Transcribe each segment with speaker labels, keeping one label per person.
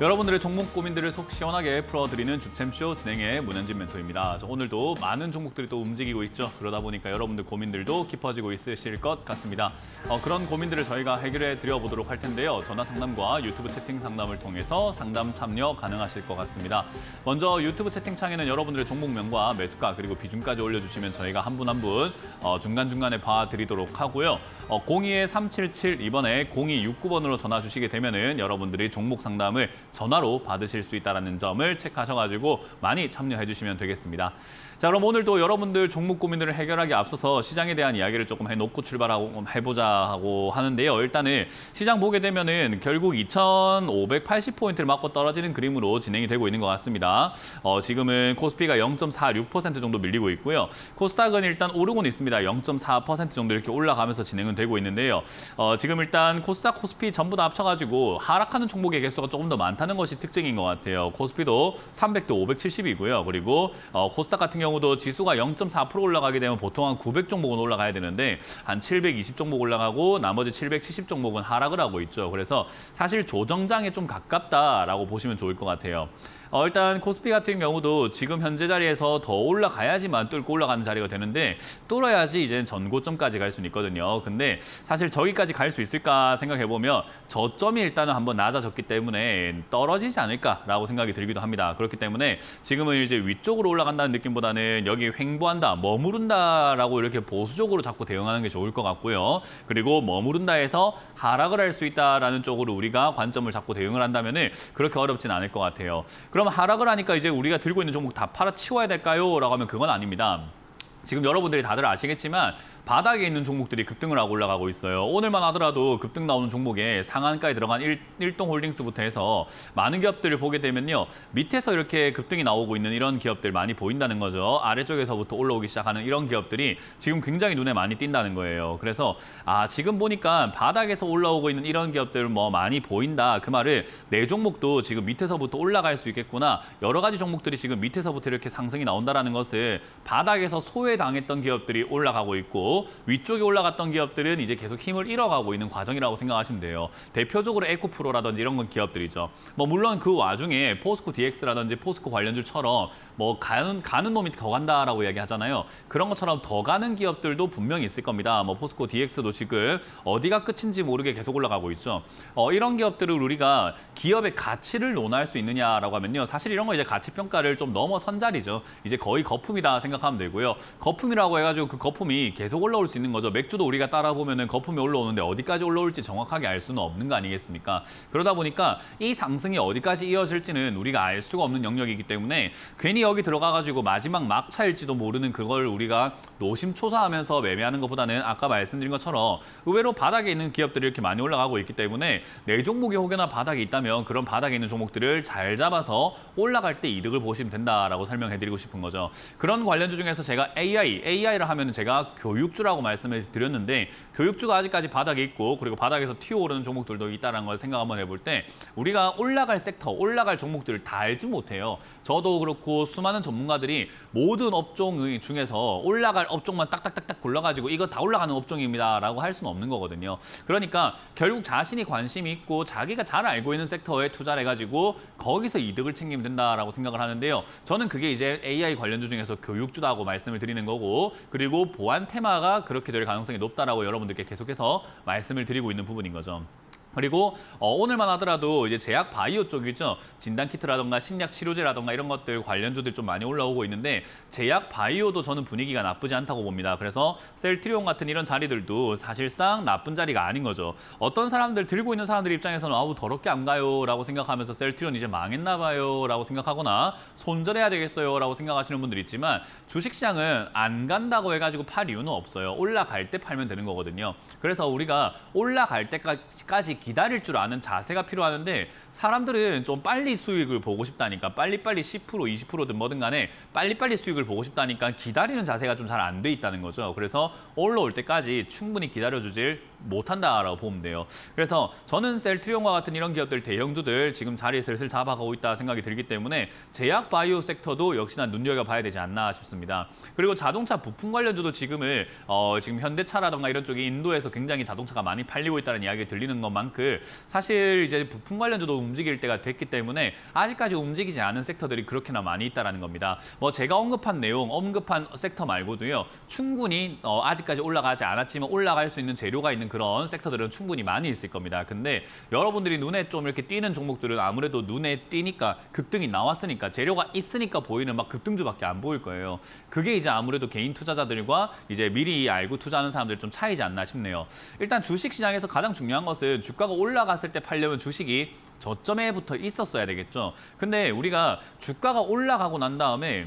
Speaker 1: 여러분들의 종목 고민들을 속 시원하게 풀어드리는 주챔쇼 진행의 문현진 멘토입니다. 오늘도 많은 종목들이 또 움직이고 있죠. 그러다 보니까 여러분들 고민들도 깊어지고 있으실 것 같습니다. 그런 고민들을 저희가 해결해 드려보도록 할 텐데요. 전화 상담과 유튜브 채팅 상담을 통해서 상담 참여 가능하실 것 같습니다. 먼저 유튜브 채팅창에는 여러분들의 종목명과 매수가 그리고 비중까지 올려주시면 저희가 한 분 한 분 중간중간에 봐드리도록 하고요. 021-377 이번에 0269번으로 전화 주시게 되면은 여러분들이 종목 상담을 전화로 받으실 수 있다는 점을 체크하셔가지고 많이 참여해 주시면 되겠습니다. 자, 그럼 오늘도 여러분들 종목 고민들을 해결하기 앞서서 시장에 대한 이야기를 조금 해놓고 출발하고 해보자고 하는데요. 일단은 시장 보게 되면은 결국 2,580포인트를 맞고 떨어지는 그림으로 진행이 되고 있는 것 같습니다. 지금은 코스피가 0.46% 정도 밀리고 있고요. 코스닥은 일단 오르고는 있습니다. 0.4% 정도 이렇게 올라가면서 진행은 되고 있는데요. 지금 일단 코스닥, 코스피 전부 다 합쳐가지고 하락하는 종목의 개수가 조금 더 많다는 것이 특징인 것 같아요. 코스피도 300대 570이고요. 그리고 코스닥 같은 경우도 지수가 0.4% 올라가게 되면 보통 한 900 종목은 올라가야 되는데 한 720 종목 올라가고 나머지 770 종목은 하락을 하고 있죠. 그래서 사실 조정장에 좀 가깝다라고 보시면 좋을 것 같아요. 일단 코스피 같은 경우도 지금 현재 자리에서 더 올라가야지만 뚫고 올라가는 자리가 되는데 뚫어야지 이제 전고점까지 갈 수는 있거든요. 근데 사실 저기까지 갈 수 있을까 생각해보면 저점이 일단은 한번 낮아졌기 때문에 떨어지지 않을까라고 생각이 들기도 합니다. 그렇기 때문에 지금은 이제 위쪽으로 올라간다는 느낌보다는 여기 횡보한다, 머무른다라고 이렇게 보수적으로 자꾸 대응하는 게 좋을 것 같고요. 그리고 머무른다에서 하락을 할 수 있다라는 쪽으로 우리가 관점을 잡고 대응을 한다면은 그렇게 어렵진 않을 것 같아요. 그럼 하락을 하니까 이제 우리가 들고 있는 종목 다 팔아치워야 될까요? 라고 하면 그건 아닙니다. 지금 여러분들이 다들 아시겠지만 바닥에 있는 종목들이 급등을 하고 올라가고 있어요. 오늘만 하더라도 급등 나오는 종목에 상한가에 들어간 일동홀딩스부터 해서 많은 기업들을 보게 되면요. 밑에서 이렇게 급등이 나오고 있는 이런 기업들 많이 보인다는 거죠. 아래쪽에서부터 올라오기 시작하는 이런 기업들이 지금 굉장히 눈에 많이 띈다는 거예요. 그래서 지금 보니까 바닥에서 올라오고 있는 이런 기업들 뭐 많이 보인다. 그 말은 내 종목도 지금 밑에서부터 올라갈 수 있겠구나. 여러 가지 종목들이 지금 밑에서부터 이렇게 상승이 나온다는 것을 바닥에서 소외당했던 기업들이 올라가고 있고 위쪽에 올라갔던 기업들은 이제 계속 힘을 잃어가고 있는 과정이라고 생각하시면 돼요. 대표적으로 에코프로라든지 이런 건 기업들이죠. 뭐 물론 그 와중에 포스코 DX라든지 포스코 관련주처럼 뭐 가는 놈이 더 간다라고 이야기하잖아요. 그런 것처럼 더 가는 기업들도 분명히 있을 겁니다. 뭐 포스코 DX도 지금 어디가 끝인지 모르게 계속 올라가고 있죠. 이런 기업들을 우리가 기업의 가치를 논할 수 있느냐라고 하면요. 사실 이런 거 이제 가치 평가를 좀 넘어선 자리죠. 이제 거의 거품이다 생각하면 되고요. 거품이라고 해가지고 그 거품이 계속 올라올 수 있는 거죠. 맥주도 우리가 따라 보면은 거품이 올라오는데 어디까지 올라올지 정확하게 알 수는 없는 거 아니겠습니까? 그러다 보니까 이 상승이 어디까지 이어질지는 우리가 알 수가 없는 영역이기 때문에 괜히 여기 들어가가지고 마지막 막차일지도 모르는 그걸 우리가 노심초사하면서 매매하는 것보다는 아까 말씀드린 것처럼 의외로 바닥에 있는 기업들이 이렇게 많이 올라가고 있기 때문에 내 종목이 혹여나 바닥에 있다면 그런 바닥에 있는 종목들을 잘 잡아서 올라갈 때 이득을 보시면 된다라고 설명해드리고 싶은 거죠. 그런 관련주 중에서 제가 AI를 하면 제가 교육주라고 말씀을 드렸는데 교육주가 아직까지 바닥에 있고 그리고 바닥에서 튀어오르는 종목들도 있다는 걸 생각 한번 해볼 때 우리가 올라갈 섹터, 올라갈 종목들을 다 알지 못해요. 저도 그렇고 수많은 전문가들이 모든 업종 중에서 올라갈 업종만 딱딱딱딱 골라가지고 이거 다 올라가는 업종입니다라고 할 수는 없는 거거든요. 그러니까 결국 자신이 관심이 있고 자기가 잘 알고 있는 섹터에 투자를 해가지고 거기서 이득을 챙기면 된다라고 생각을 하는데요. 저는 그게 이제 AI 관련주 중에서 교육주다고 말씀을 드리는 거고 그리고 보안 테마가 그렇게 될 가능성이 높다라고 여러분들께 계속해서 말씀을 드리고 있는 부분인 거죠. 그리고 오늘만 하더라도 이제 제약 바이오 쪽이죠. 진단키트라던가 신약 치료제라던가 이런 것들 관련주들 좀 많이 올라오고 있는데 제약 바이오도 저는 분위기가 나쁘지 않다고 봅니다. 그래서 셀트리온 같은 이런 자리들도 사실상 나쁜 자리가 아닌 거죠. 어떤 사람들 들고 있는 사람들 입장에서는 아우 더럽게 안 가요 라고 생각하면서 셀트리온 이제 망했나 봐요 라고 생각하거나 손절해야 되겠어요 라고 생각하시는 분들이 있지만 주식시장은 안 간다고 해가지고 팔 이유는 없어요. 올라갈 때 팔면 되는 거거든요. 그래서 우리가 올라갈 때까지 기다릴 줄 아는 자세가 필요하는데 사람들은 좀 빨리 수익을 보고 싶다니까 빨리빨리 10% 20%든 뭐든 간에 빨리빨리 수익을 보고 싶다니까 기다리는 자세가 좀 잘 안 돼 있다는 거죠. 그래서 올라올 때까지 충분히 기다려주질 못한다라고 보면 돼요. 그래서 저는 셀트리온과 같은 이런 기업들, 대형주들 지금 자리 슬슬 잡아가고 있다 생각이 들기 때문에 제약 바이오 섹터도 역시나 눈여겨봐야 되지 않나 싶습니다. 그리고 자동차 부품 관련주도 지금 현대차라던가 이런 쪽이 인도에서 굉장히 자동차가 많이 팔리고 있다는 이야기가 들리는 것만큼 사실 이제 부품 관련주도 움직일 때가 됐기 때문에 아직까지 움직이지 않은 섹터들이 그렇게나 많이 있다는 겁니다. 뭐 제가 언급한 내용, 언급한 섹터 말고도요. 충분히 아직까지 올라가지 않았지만 올라갈 수 있는 재료가 있는 그런 섹터들은 충분히 많이 있을 겁니다. 근데 여러분들이 눈에 좀 이렇게 띄는 종목들은 아무래도 눈에 띄니까 급등이 나왔으니까 재료가 있으니까 보이는 막 급등주밖에 안 보일 거예요. 그게 이제 아무래도 개인 투자자들과 이제 미리 알고 투자하는 사람들 좀 차이지 않나 싶네요. 일단 주식 시장에서 가장 중요한 것은 주가가 올라갔을 때 팔려면 주식이 저점에부터 있었어야 되겠죠. 근데 우리가 주가가 올라가고 난 다음에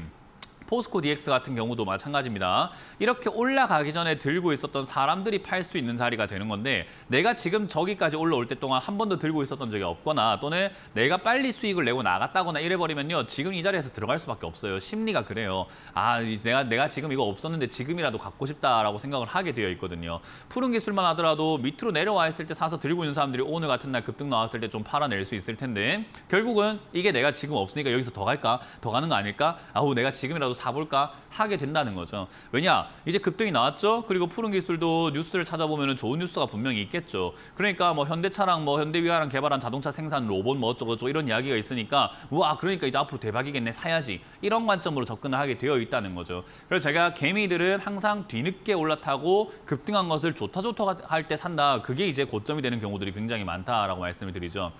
Speaker 1: 포스코 DX 같은 경우도 마찬가지입니다. 이렇게 올라가기 전에 들고 있었던 사람들이 팔 수 있는 자리가 되는 건데 내가 지금 저기까지 올라올 때 동안 한 번도 들고 있었던 적이 없거나 또는 내가 빨리 수익을 내고 나갔다거나 이래버리면요. 지금 이 자리에서 들어갈 수밖에 없어요. 심리가 그래요. 아, 내가 지금 이거 없었는데 지금이라도 갖고 싶다라고 생각을 하게 되어 있거든요. 푸른 기술만 하더라도 밑으로 내려와 있을 때 사서 들고 있는 사람들이 오늘 같은 날 급등 나왔을 때 좀 팔아낼 수 있을 텐데 결국은 이게 내가 지금 없으니까 여기서 더 갈까? 더 가는 거 아닐까? 아우 내가 지금이라도 사볼까 하게 된다는 거죠. 왜냐? 이제 급등이 나왔죠. 그리고 푸른 기술도 뉴스를 찾아보면 좋은 뉴스가 분명히 있겠죠. 그러니까 뭐 현대차랑 뭐 현대위아랑 개발한 자동차 생산 로봇 뭐 어쩌고저쩌고 이런 이야기가 있으니까 우와 그러니까 이제 앞으로 대박이겠네 사야지. 이런 관점으로 접근을 하게 되어 있다는 거죠. 그래서 제가 개미들은 항상 뒤늦게 올라타고 급등한 것을 좋다 할 때 산다. 그게 이제 고점이 되는 경우들이 굉장히 많다라고 말씀을 드리죠.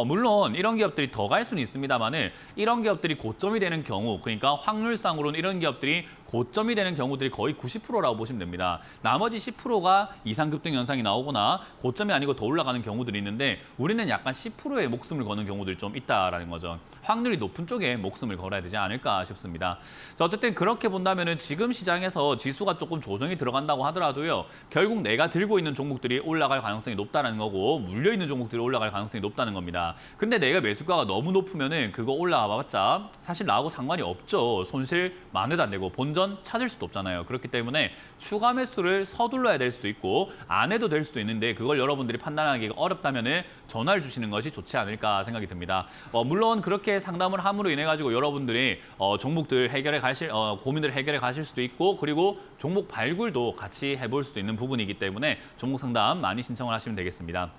Speaker 1: 물론 이런 기업들이 더 갈 수는 있습니다만은 이런 기업들이 고점이 되는 경우 그러니까 확률상으로는 이런 기업들이 고점이 되는 경우들이 거의 90%라고 보시면 됩니다. 나머지 10%가 이상 급등 현상이 나오거나 고점이 아니고 더 올라가는 경우들이 있는데 우리는 약간 10%의 목숨을 거는 경우들이 좀 있다라는 거죠. 확률이 높은 쪽에 목숨을 걸어야 되지 않을까 싶습니다. 자, 어쨌든 그렇게 본다면은 지금 시장에서 지수가 조금 조정이 들어간다고 하더라도요. 결국 내가 들고 있는 종목들이 올라갈 가능성이 높다는 거고 물려 있는 종목들이 올라갈 가능성이 높다는 겁니다. 근데 내가 매수가가 너무 높으면은 그거 올라와봤자 사실 나하고 상관이 없죠. 손실 만회도 안 되고 본전 찾을 수도 없잖아요. 그렇기 때문에 추가 매수를 서둘러야 될 수도 있고 안 해도 될 수도 있는데 그걸 여러분들이 판단하기가 어렵다면은 전화를 주시는 것이 좋지 않을까 생각이 듭니다. 물론 그렇게 상담을 함으로 인해 가지고 여러분들이 종목들 해결해 가실 고민들 해결해 가실 수도 있고 그리고 종목 발굴도 같이 해볼 수도 있는 부분이기 때문에 종목 상담 많이 신청을 하시면 되겠습니다.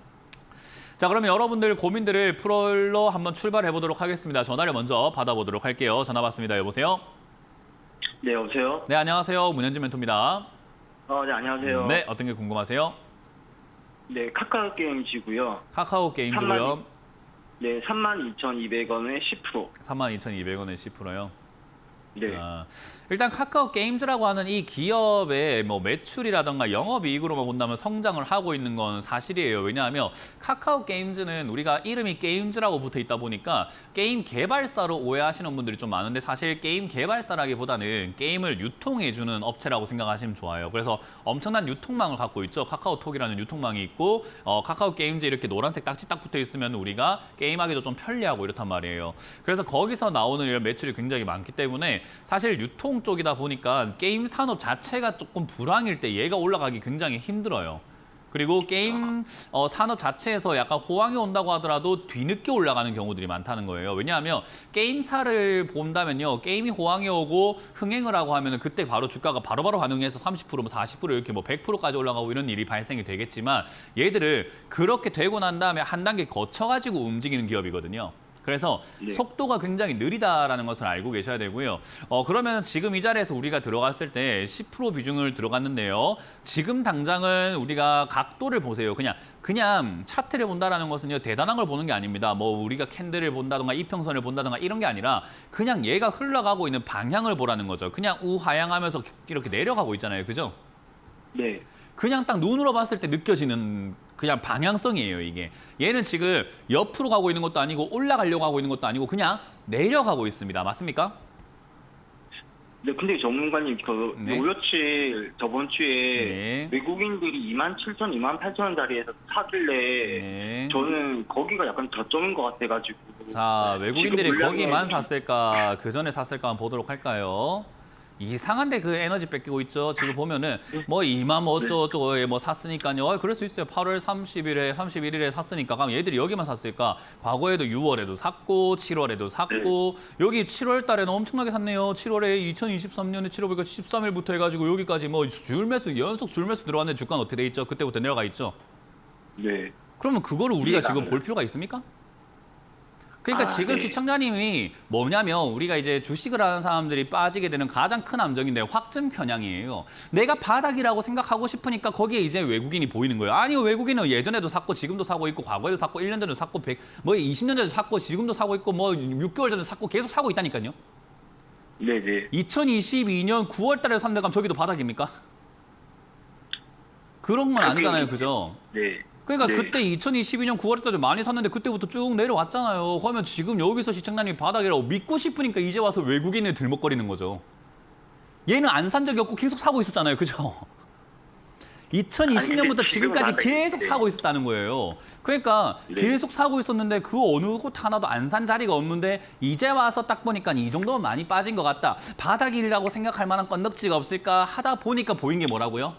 Speaker 1: 자, 그러면 여러분들 고민들을 풀러 한번 출발해 보도록 하겠습니다. 전화를 먼저 받아보도록 할게요. 전화 받습니다. 여보세요?
Speaker 2: 네, 여보세요?
Speaker 1: 네, 안녕하세요. 문현진 멘토입니다.
Speaker 2: 네, 안녕하세요.
Speaker 1: 네, 어떤 게 궁금하세요?
Speaker 2: 네, 카카오 게임즈고요.
Speaker 1: 카카오 게임즈로요.
Speaker 2: 네, 32,200원에 10%.
Speaker 1: 32,200원에 10%요.
Speaker 2: 네.
Speaker 1: 일단 카카오 게임즈라고 하는 이 기업의 뭐 매출이라던가 영업이익으로만 본다면 성장을 하고 있는 건 사실이에요. 왜냐하면 카카오 게임즈는 우리가 이름이 게임즈라고 붙어 있다 보니까 게임 개발사로 오해하시는 분들이 좀 많은데 사실 게임 개발사라기보다는 게임을 유통해주는 업체라고 생각하시면 좋아요. 그래서 엄청난 유통망을 갖고 있죠. 카카오톡이라는 유통망이 있고 카카오 게임즈 이렇게 노란색 딱지 딱 붙어 있으면 우리가 게임하기도 좀 편리하고 이렇단 말이에요. 그래서 거기서 나오는 이런 매출이 굉장히 많기 때문에 사실 유통 쪽이다 보니까 게임 산업 자체가 조금 불황일 때 얘가 올라가기 굉장히 힘들어요. 그리고 게임 산업 자체에서 약간 호황이 온다고 하더라도 뒤늦게 올라가는 경우들이 많다는 거예요. 왜냐하면 게임사를 본다면요. 게임이 호황이 오고 흥행을 하고 하면 그때 바로 주가가 바로바로 반응해서 30%, 40% 이렇게 뭐 100%까지 올라가고 이런 일이 발생이 되겠지만 얘들을 그렇게 되고 난 다음에 한 단계 거쳐가지고 움직이는 기업이거든요. 그래서
Speaker 2: 네.
Speaker 1: 속도가 굉장히 느리다라는 것을 알고 계셔야 되고요. 그러면 지금 이 자리에서 우리가 들어갔을 때 10% 비중을 들어갔는데요. 지금 당장은 우리가 각도를 보세요. 그냥 차트를 본다라는 것은요. 대단한 걸 보는 게 아닙니다. 뭐 우리가 캔들을 본다던가 이평선을 본다던가 이런 게 아니라 그냥 얘가 흘러가고 있는 방향을 보라는 거죠. 그냥 우하향하면서 이렇게 내려가고 있잖아요. 그죠?
Speaker 2: 네.
Speaker 1: 그냥 딱 눈으로 봤을 때 느껴지는 그냥 방향성이에요, 이게. 얘는 지금 옆으로 가고 있는 것도 아니고 올라가려고 하고 있는 것도 아니고 그냥 내려가고 있습니다. 맞습니까?
Speaker 2: 네, 근데 전문가님,
Speaker 1: 네.
Speaker 2: 요며칠 저번 주에
Speaker 1: 네.
Speaker 2: 외국인들이 27,000, 28,000원 자리에서 사길래
Speaker 1: 네.
Speaker 2: 저는 거기가 약간 저점인 것 같아가지고.
Speaker 1: 자, 외국인들이
Speaker 2: 지금
Speaker 1: 거기만
Speaker 2: 물량이-
Speaker 1: 샀을까, 그 전에 샀을까 한번 보도록 할까요? 이상한데 그 에너지 뺏기고 있죠. 지금 보면은 뭐 2만 뭐 어쩌고저쩌고에 뭐 샀으니까요. 그럴 수 있어요. 8월 30일에 31일에 샀으니까 그럼 얘들이 여기만 샀을까? 과거에도 6월에도 샀고 7월에도 샀고 여기 7월 달에는 엄청나게 샀네요. 7월에 2023년에 7월 13일부터 해가지고 여기까지 뭐 줄매수 연속 줄매수 들어왔는데 주가는 어떻게 돼 있죠? 그때부터 내려가 있죠.
Speaker 2: 네.
Speaker 1: 그러면 그거를 우리가
Speaker 2: 이해가
Speaker 1: 지금
Speaker 2: 안
Speaker 1: 볼
Speaker 2: 가요.
Speaker 1: 필요가 있습니까? 그러니까 지금
Speaker 2: 네.
Speaker 1: 시청자님이 뭐냐면 우리가 이제 주식을 하는 사람들이 빠지게 되는 가장 큰 함정인데 확증 편향이에요. 내가 바닥이라고 생각하고 싶으니까 거기에 이제 외국인이 보이는 거예요. 아니 외국인은 예전에도 샀고 지금도 사고 있고 과거에도 샀고 1년 전에도 샀고 20년 전에도 샀고 지금도 사고 있고 뭐 6개월 전에도 샀고 계속 사고 있다니까요.
Speaker 2: 네네.
Speaker 1: 2022년 9월 달에 샀는데 그럼 저기도 바닥입니까? 그런 건 아니잖아요. 그죠?
Speaker 2: 네.
Speaker 1: 그러니까
Speaker 2: 네.
Speaker 1: 그때 2022년 9월 달에 많이 샀는데 그때부터 쭉 내려왔잖아요. 그러면 지금 여기서 시청자님이 바닥이라고 믿고 싶으니까 이제 와서 외국인을 들먹거리는 거죠. 얘는 안 산 적이 없고 계속 사고 있었잖아요. 그죠? 2020년부터
Speaker 2: 근데 지금은
Speaker 1: 지금까지
Speaker 2: 바닥이-
Speaker 1: 계속
Speaker 2: 네.
Speaker 1: 사고 있었다는 거예요. 그러니까
Speaker 2: 네.
Speaker 1: 계속 사고 있었는데 그 어느 곳 하나도 안 산 자리가 없는데 이제 와서 딱 보니까 이 정도면 많이 빠진 것 같다. 바닥이라고 생각할 만한 건덕지가 없을까 하다 보니까 보인 게 뭐라고요?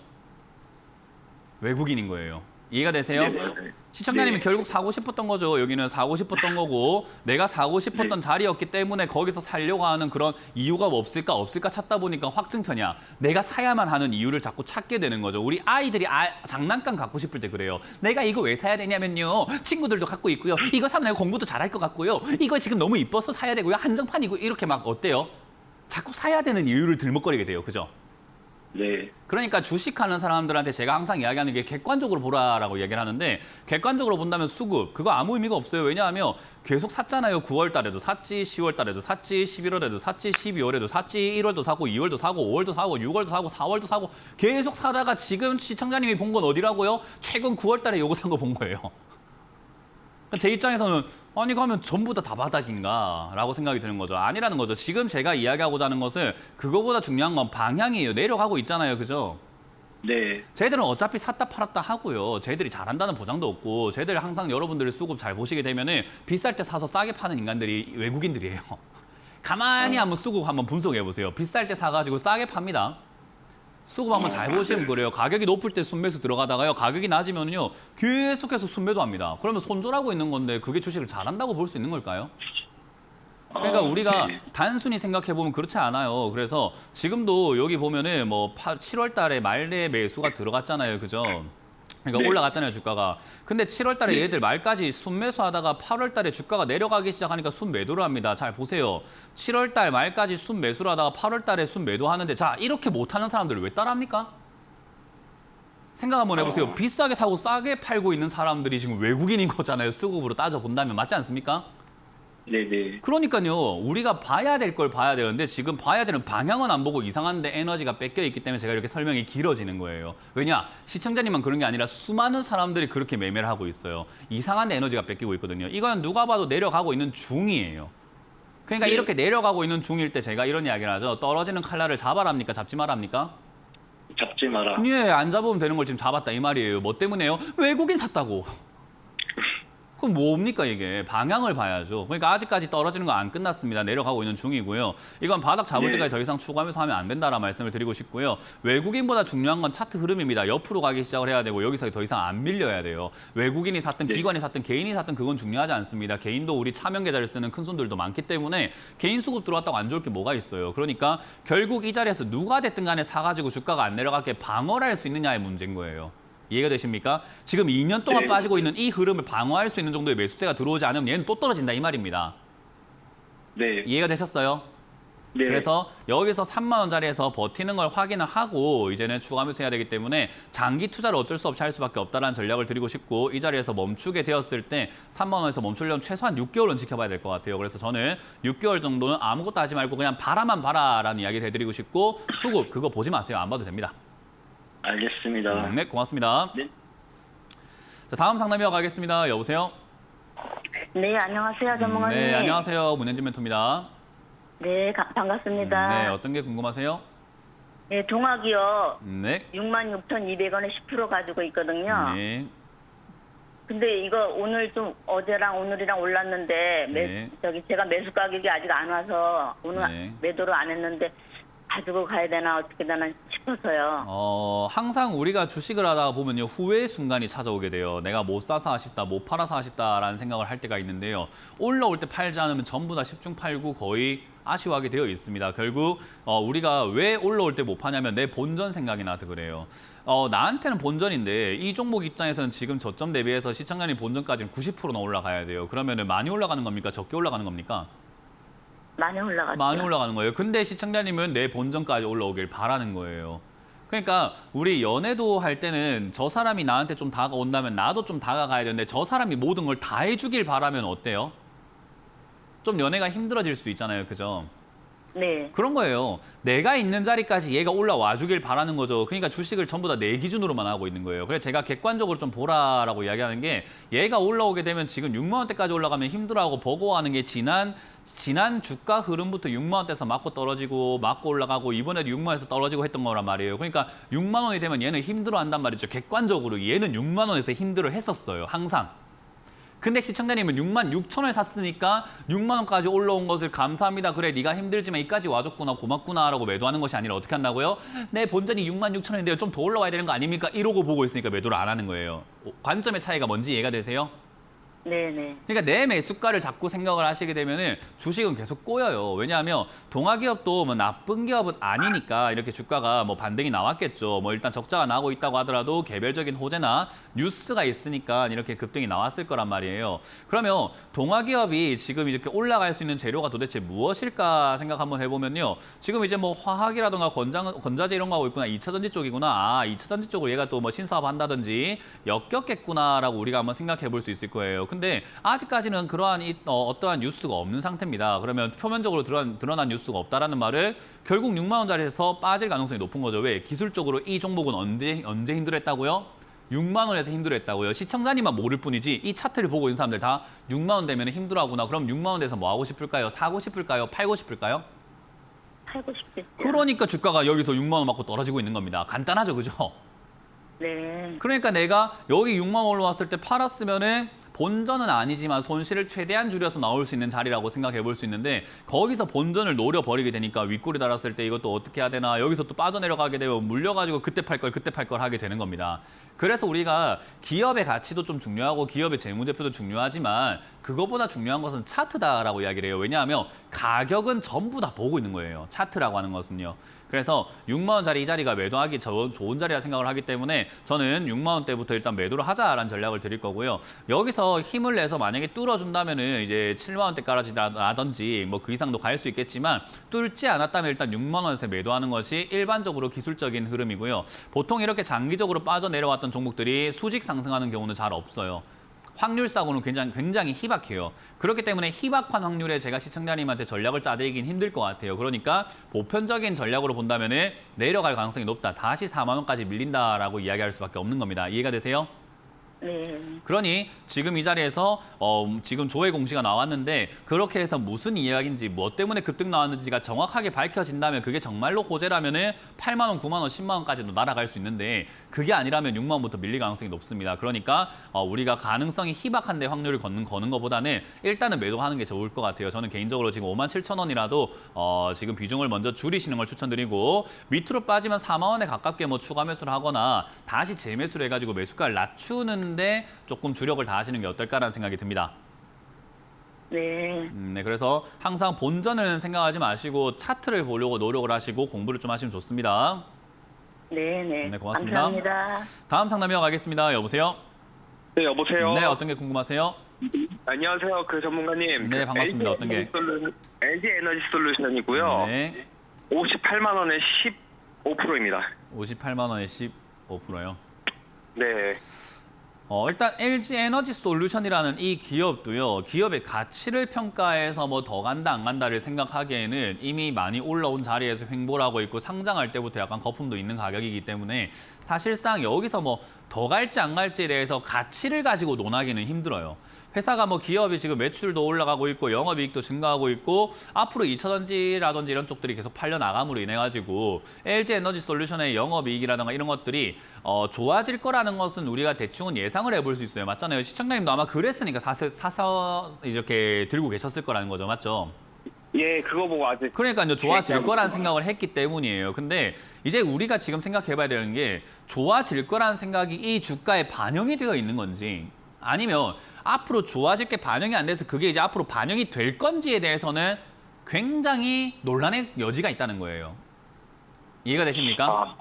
Speaker 1: 외국인인 거예요. 이해가 되세요?
Speaker 2: 네, 맞아요.
Speaker 1: 시청자님이
Speaker 2: 네.
Speaker 1: 결국 사고 싶었던 거죠. 여기는 사고 싶었던 거고 내가 사고 싶었던
Speaker 2: 네.
Speaker 1: 자리였기 때문에 거기서 살려고 하는 그런 이유가 없을까 찾다 보니까 확증 편이야. 내가 사야만 하는 이유를 자꾸 찾게 되는 거죠. 우리 아이들이 장난감 갖고 싶을 때 그래요. 내가 이거 왜 사야 되냐면요. 친구들도 갖고 있고요. 이거 사면 내가 공부도 잘할 것 같고요. 이거 지금 너무 이뻐서 사야 되고요. 한정판이고 이렇게 막 어때요? 자꾸 사야 되는 이유를 들먹거리게 돼요. 그죠?
Speaker 2: 네.
Speaker 1: 그러니까 주식하는 사람들한테 제가 항상 이야기하는 게 객관적으로 보라라고 얘기를 하는데 객관적으로 본다면 수급 그거 아무 의미가 없어요. 왜냐하면 계속 샀잖아요. 9월 달에도 샀지, 10월 달에도 샀지, 11월에도 샀지, 12월에도 샀지, 1월도 사고, 2월도 사고, 5월도 사고, 6월도 사고, 4월도 사고 계속 사다가 지금 시청자님이 본 건 어디라고요? 최근 9월 달에 요거 산 거 본 거예요. 제 입장에서는 아니 그러면 전부 다 바닥인가 라고 생각이 드는 거죠. 아니라는 거죠. 지금 제가 이야기하고자 하는 것은 그거보다 중요한 건 방향이에요. 내려가고 있잖아요. 그죠?
Speaker 2: 네.
Speaker 1: 쟤들은 어차피 샀다 팔았다 하고요. 쟤들이 잘한다는 보장도 없고 쟤들 항상 여러분들의 수급 잘 보시게 되면은 비쌀 때 사서 싸게 파는 인간들이 외국인들이에요. 가만히 한번 수급 한번 분석해 보세요. 비쌀 때 사가지고 싸게 팝니다. 수급 한번 잘 보시면 그래요. 가격이 높을 때 순매수 들어가다가요. 가격이 낮으면요. 계속해서 순매도합니다. 그러면 손절하고 있는 건데 그게 주식을 잘한다고 볼 수 있는 걸까요? 그러니까 우리가
Speaker 2: 네.
Speaker 1: 단순히 생각해 보면 그렇지 않아요. 그래서 지금도 여기 보면은 뭐 7월 달에 말에 매수가 들어갔잖아요. 그죠? 그러니까
Speaker 2: 네.
Speaker 1: 올라갔잖아요, 주가가. 근데 7월 달에
Speaker 2: 네.
Speaker 1: 얘들 말까지 순매수하다가 8월 달에 주가가 내려가기 시작하니까 순매도를 합니다. 잘 보세요. 7월 달 말까지 순매수를 하다가 8월 달에 순매도하는데 자, 이렇게 못하는 사람들을 왜 따라합니까? 생각 한번 해보세요. 비싸게 사고 싸게 팔고 있는 사람들이 지금 외국인인 거잖아요. 수급으로 따져본다면. 맞지 않습니까?
Speaker 2: 네네.
Speaker 1: 그러니까요. 우리가 봐야 될 걸 봐야 되는데 지금 봐야 되는 방향은 안 보고 이상한데 에너지가 뺏겨 있기 때문에 제가 이렇게 설명이 길어지는 거예요. 왜냐? 시청자님만 그런 게 아니라 수많은 사람들이 그렇게 매매를 하고 있어요. 이상한 에너지가 뺏기고 있거든요. 이건 누가 봐도 내려가고 있는 중이에요. 그러니까
Speaker 2: 네.
Speaker 1: 이렇게 내려가고 있는 중일 때 제가 이런 이야기를 하죠. 떨어지는 칼날을 잡아랍니까? 잡지 말랍니까?
Speaker 2: 잡지 마라.
Speaker 1: 예, 안 잡으면 되는 걸 지금 잡았다 이 말이에요. 뭐 때문에요? 외국인 샀다고. 그럼 뭡니까 이게? 방향을 봐야죠. 그러니까 아직까지 떨어지는 거 안 끝났습니다. 내려가고 있는 중이고요. 이건 바닥 잡을
Speaker 2: 네.
Speaker 1: 때까지 더 이상 추가하면서 하면 안 된다라는 말씀을 드리고 싶고요. 외국인보다 중요한 건 차트 흐름입니다. 옆으로 가기 시작을 해야 되고 여기서 더 이상 안 밀려야 돼요. 외국인이 샀든
Speaker 2: 네.
Speaker 1: 기관이 샀든 개인이 샀든 그건 중요하지 않습니다. 개인도 우리 차명 계좌를 쓰는 큰 손들도 많기 때문에 개인 수급 들어왔다고 안 좋을 게 뭐가 있어요. 그러니까 결국 이 자리에서 누가 됐든 간에 사가지고 주가가 안 내려가게 방어를 할 수 있느냐의 문제인 거예요. 이해가 되십니까? 지금 2년 동안
Speaker 2: 네.
Speaker 1: 빠지고 있는 이 흐름을 방어할 수 있는 정도의 매수세가 들어오지 않으면 얘는 또 떨어진다 이 말입니다.
Speaker 2: 네.
Speaker 1: 이해가 되셨어요?
Speaker 2: 네.
Speaker 1: 그래서 여기서 3만 원짜리에서 버티는 걸 확인을 하고 이제는 추가 매수해야 되기 때문에 장기 투자를 어쩔 수 없이 할 수밖에 없다는 전략을 드리고 싶고 이 자리에서 멈추게 되었을 때 3만 원에서 멈추려면 최소한 6개월은 지켜봐야 될 것 같아요. 그래서 저는 6개월 정도는 아무것도 하지 말고 그냥 바라만 봐라라는 이야기를 해드리고 싶고 수급 그거 보지 마세요. 안 봐도 됩니다.
Speaker 2: 알겠습니다.
Speaker 1: 네, 고맙습니다.
Speaker 2: 네.
Speaker 1: 자, 다음 상담 이어가겠습니다. 여보세요?
Speaker 3: 네, 안녕하세요, 전문가님.
Speaker 1: 네, 안녕하세요. 문현진 멘토입니다.
Speaker 3: 네, 반갑습니다.
Speaker 1: 네, 어떤 게 궁금하세요?
Speaker 3: 네, 동학이요.
Speaker 1: 네.
Speaker 3: 66,200원에 10% 가지고 있거든요.
Speaker 1: 네.
Speaker 3: 근데 이거 오늘 좀 어제랑 오늘이랑 올랐는데
Speaker 1: 네.
Speaker 3: 제가 매수 가격이 아직 안 와서 오늘
Speaker 1: 네.
Speaker 3: 매도를 안 했는데 가지고 가야 되나 어떻게 되나 싶어서요.
Speaker 1: 항상 우리가 주식을 하다 보면요. 후회의 순간이 찾아오게 돼요. 내가 못 사서 아쉽다, 못 팔아서 아쉽다라는 생각을 할 때가 있는데요. 올라올 때 팔지 않으면 전부 다 10중 8구 거의 아쉬워하게 되어 있습니다. 결국 우리가 왜 올라올 때 못 파냐면 내 본전 생각이 나서 그래요. 나한테는 본전인데 이 종목 입장에서는 지금 저점 대비해서 시청자님 본전까지는 90%나 올라가야 돼요. 그러면 많이 올라가는 겁니까? 적게 올라가는 겁니까?
Speaker 3: 많이 올라갔죠.
Speaker 1: 많이 올라가는 거예요. 근데 시청자님은 내 본전까지 올라오길 바라는 거예요. 그러니까 우리 연애도 할 때는 저 사람이 나한테 좀 다가온다면 나도 좀 다가가야 되는데 저 사람이 모든 걸 다 해주길 바라면 어때요? 좀 연애가 힘들어질 수도 있잖아요. 그죠?
Speaker 3: 네.
Speaker 1: 그런 거예요. 내가 있는 자리까지 얘가 올라와 주길 바라는 거죠. 그러니까 주식을 전부 다 내 기준으로만 하고 있는 거예요. 그래서 제가 객관적으로 좀 보라라고 이야기하는 게 얘가 올라오게 되면 지금 6만 원대까지 올라가면 힘들어하고 버거워하는 게 지난 주가 흐름부터 6만 원대에서 맞고 떨어지고 맞고 올라가고 이번에도 6만 원에서 떨어지고 했던 거란 말이에요. 그러니까 6만 원이 되면 얘는 힘들어한단 말이죠. 객관적으로 얘는 6만 원에서 힘들어 했었어요. 항상. 근데 시청자님은 6만 6천 원에 샀으니까 6만 원까지 올라온 것을 감사합니다. 그래 네가 힘들지만 이까지 와줬구나 고맙구나 라고 매도하는 것이 아니라 어떻게 한다고요? 내 본전이 6만 6천 원인데요. 좀 더 올라와야 되는 거 아닙니까? 이러고 보고 있으니까 매도를 안 하는 거예요. 관점의 차이가 뭔지 이해가 되세요?
Speaker 3: 네네.
Speaker 1: 그러니까 내 매수가를 자꾸 생각을 하시게 되면은 주식은 계속 꼬여요. 왜냐하면 동아기업도 뭐 나쁜 기업은 아니니까 이렇게 주가가 뭐 반등이 나왔겠죠. 뭐 일단 적자가 나고 있다고 하더라도 개별적인 호재나 뉴스가 있으니까 이렇게 급등이 나왔을 거란 말이에요. 그러면 동아기업이 지금 이렇게 올라갈 수 있는 재료가 도대체 무엇일까 생각 한번 해보면요. 지금 이제 뭐 화학이라든가 건자재 이런 거 하고 있구나. 2차전지 쪽이구나. 아, 2차전지 쪽으로 얘가 또 뭐 신사업 한다든지 엮였겠구나라고 우리가 한번 생각해 볼 수 있을 거예요. 근데 아직까지는 그러한 어떠한 뉴스가 없는 상태입니다. 그러면 표면적으로 드러난 뉴스가 없다라는 말은 결국 6만 원짜리에서 빠질 가능성이 높은 거죠. 왜? 기술적으로 이 종목은 언제 힘들었다고요? 6만 원에서 힘들었다고요. 시청자님만 모를 뿐이지 이 차트를 보고 있는 사람들 다 6만 원 되면 힘들어하구나. 그럼 6만 원 돼서 뭐 하고 싶을까요? 사고 싶을까요? 팔고 싶을까요?
Speaker 3: 팔고 싶겠죠.
Speaker 1: 그러니까 주가가 여기서 6만 원 맞고 떨어지고 있는 겁니다. 간단하죠, 그죠?
Speaker 3: 네.
Speaker 1: 그러니까 내가 여기 6만 원 올라왔을 때 팔았으면은 본전은 아니지만 손실을 최대한 줄여서 나올 수 있는 자리라고 생각해 볼 수 있는데 거기서 본전을 노려버리게 되니까 윗골이 달았을 때 이것도 어떻게 해야 되나 여기서 또 빠져내려가게 되면 물려가지고 그때 팔 걸 하게 되는 겁니다. 그래서 우리가 기업의 가치도 좀 중요하고 기업의 재무제표도 중요하지만 그것보다 중요한 것은 차트다라고 이야기를 해요. 왜냐하면 가격은 전부 다 보고 있는 거예요. 차트라고 하는 것은요. 그래서 6만 원짜리 이 자리가 매도하기 좋은 자리라 생각을 하기 때문에 저는 6만 원대부터 일단 매도를 하자라는 전략을 드릴 거고요. 여기서 힘을 내서 만약에 뚫어준다면은 이제 7만 원대까지라든지 뭐 그 이상도 갈 수 있겠지만 뚫지 않았다면 일단 6만 원에서 매도하는 것이 일반적으로 기술적인 흐름이고요. 보통 이렇게 장기적으로 빠져내려왔던 종목들이 수직 상승하는 경우는 잘 없어요. 확률상으로는 굉장히 희박해요. 그렇기 때문에 희박한 확률에 제가 시청자님한테 전략을 짜드리긴 힘들 것 같아요. 그러니까 보편적인 전략으로 본다면 내려갈 가능성이 높다. 다시 4만 원까지 밀린다라고 이야기할 수밖에 없는 겁니다. 이해가 되세요?
Speaker 3: 네.
Speaker 1: 그러니 지금 이 자리에서 지금 조회 공시가 나왔는데 그렇게 해서 무슨 이야기인지 뭐 때문에 급등 나왔는지가 정확하게 밝혀진다면 그게 정말로 호재라면은 8만 원, 9만 원, 10만 원까지도 날아갈 수 있는데 그게 아니라면 6만 원부터 밀릴 가능성이 높습니다. 그러니까 우리가 가능성이 희박한데 확률을 거는 것보다는 일단은 매도하는 게 좋을 것 같아요. 저는 개인적으로 지금 5만 7천 원이라도 지금 비중을 먼저 줄이시는 걸 추천드리고 밑으로 빠지면 4만 원에 가깝게 뭐 추가 매수를 하거나 다시 재매수를 해가지고 매수가를 낮추는 데 조금 주력을 다하시는 게 어떨까라는 생각이 듭니다.
Speaker 3: 네.
Speaker 1: 네, 그래서 항상 본전을 생각하지 마시고 차트를 보려고 노력을 하시고 공부를 좀 하시면 좋습니다.
Speaker 3: 네네.
Speaker 1: 네, 고맙습니다.
Speaker 3: 감사합니다.
Speaker 1: 다음 상담 이어가겠습니다. 여보세요?
Speaker 4: 네, 여보세요.
Speaker 1: 네, 어떤 게 궁금하세요?
Speaker 4: 안녕하세요, 그 전문가님.
Speaker 1: 네, 반갑습니다. 어떤 게?
Speaker 4: LG 에너지 솔루션이고요.
Speaker 1: 네,
Speaker 4: 58만 원에 15%입니다.
Speaker 1: 58만 원에 15%요.
Speaker 4: 네.
Speaker 1: 일단 LG 에너지 솔루션이라는 이 기업도요. 기업의 가치를 평가해서 뭐 더 간다 안 간다를 생각하기에는 이미 많이 올라온 자리에서 횡보를 하고 있고 상장할 때부터 약간 거품도 있는 가격이기 때문에 사실상 여기서 뭐 더 갈지 안 갈지에 대해서 가치를 가지고 논하기는 힘들어요. 회사가 뭐 기업이 지금 매출도 올라가고 있고 영업이익도 증가하고 있고 앞으로 2차전지라든지 이런 쪽들이 계속 팔려나감으로 인해 가지고 LG 에너지 솔루션의 영업이익이라든가 이런 것들이 좋아질 거라는 것은 우리가 대충은 예상을 해볼 수 있어요. 맞잖아요. 시청자님도 아마 그랬으니까 사서 이렇게 들고 계셨을 거라는 거죠. 맞죠?
Speaker 4: 예, 그거 보고 아직
Speaker 1: 그러니까요, 좋아질 거란 생각을 했기 때문이에요. 근데 이제 우리가 지금 생각해봐야 되는 게 좋아질 거란 생각이 이 주가에 반영이 되어 있는 건지 아니면 앞으로 좋아질 게 반영이 안 돼서 그게 이제 앞으로 반영이 될 건지에 대해서는 굉장히 논란의 여지가 있다는 거예요. 이해가 되십니까?
Speaker 4: 아,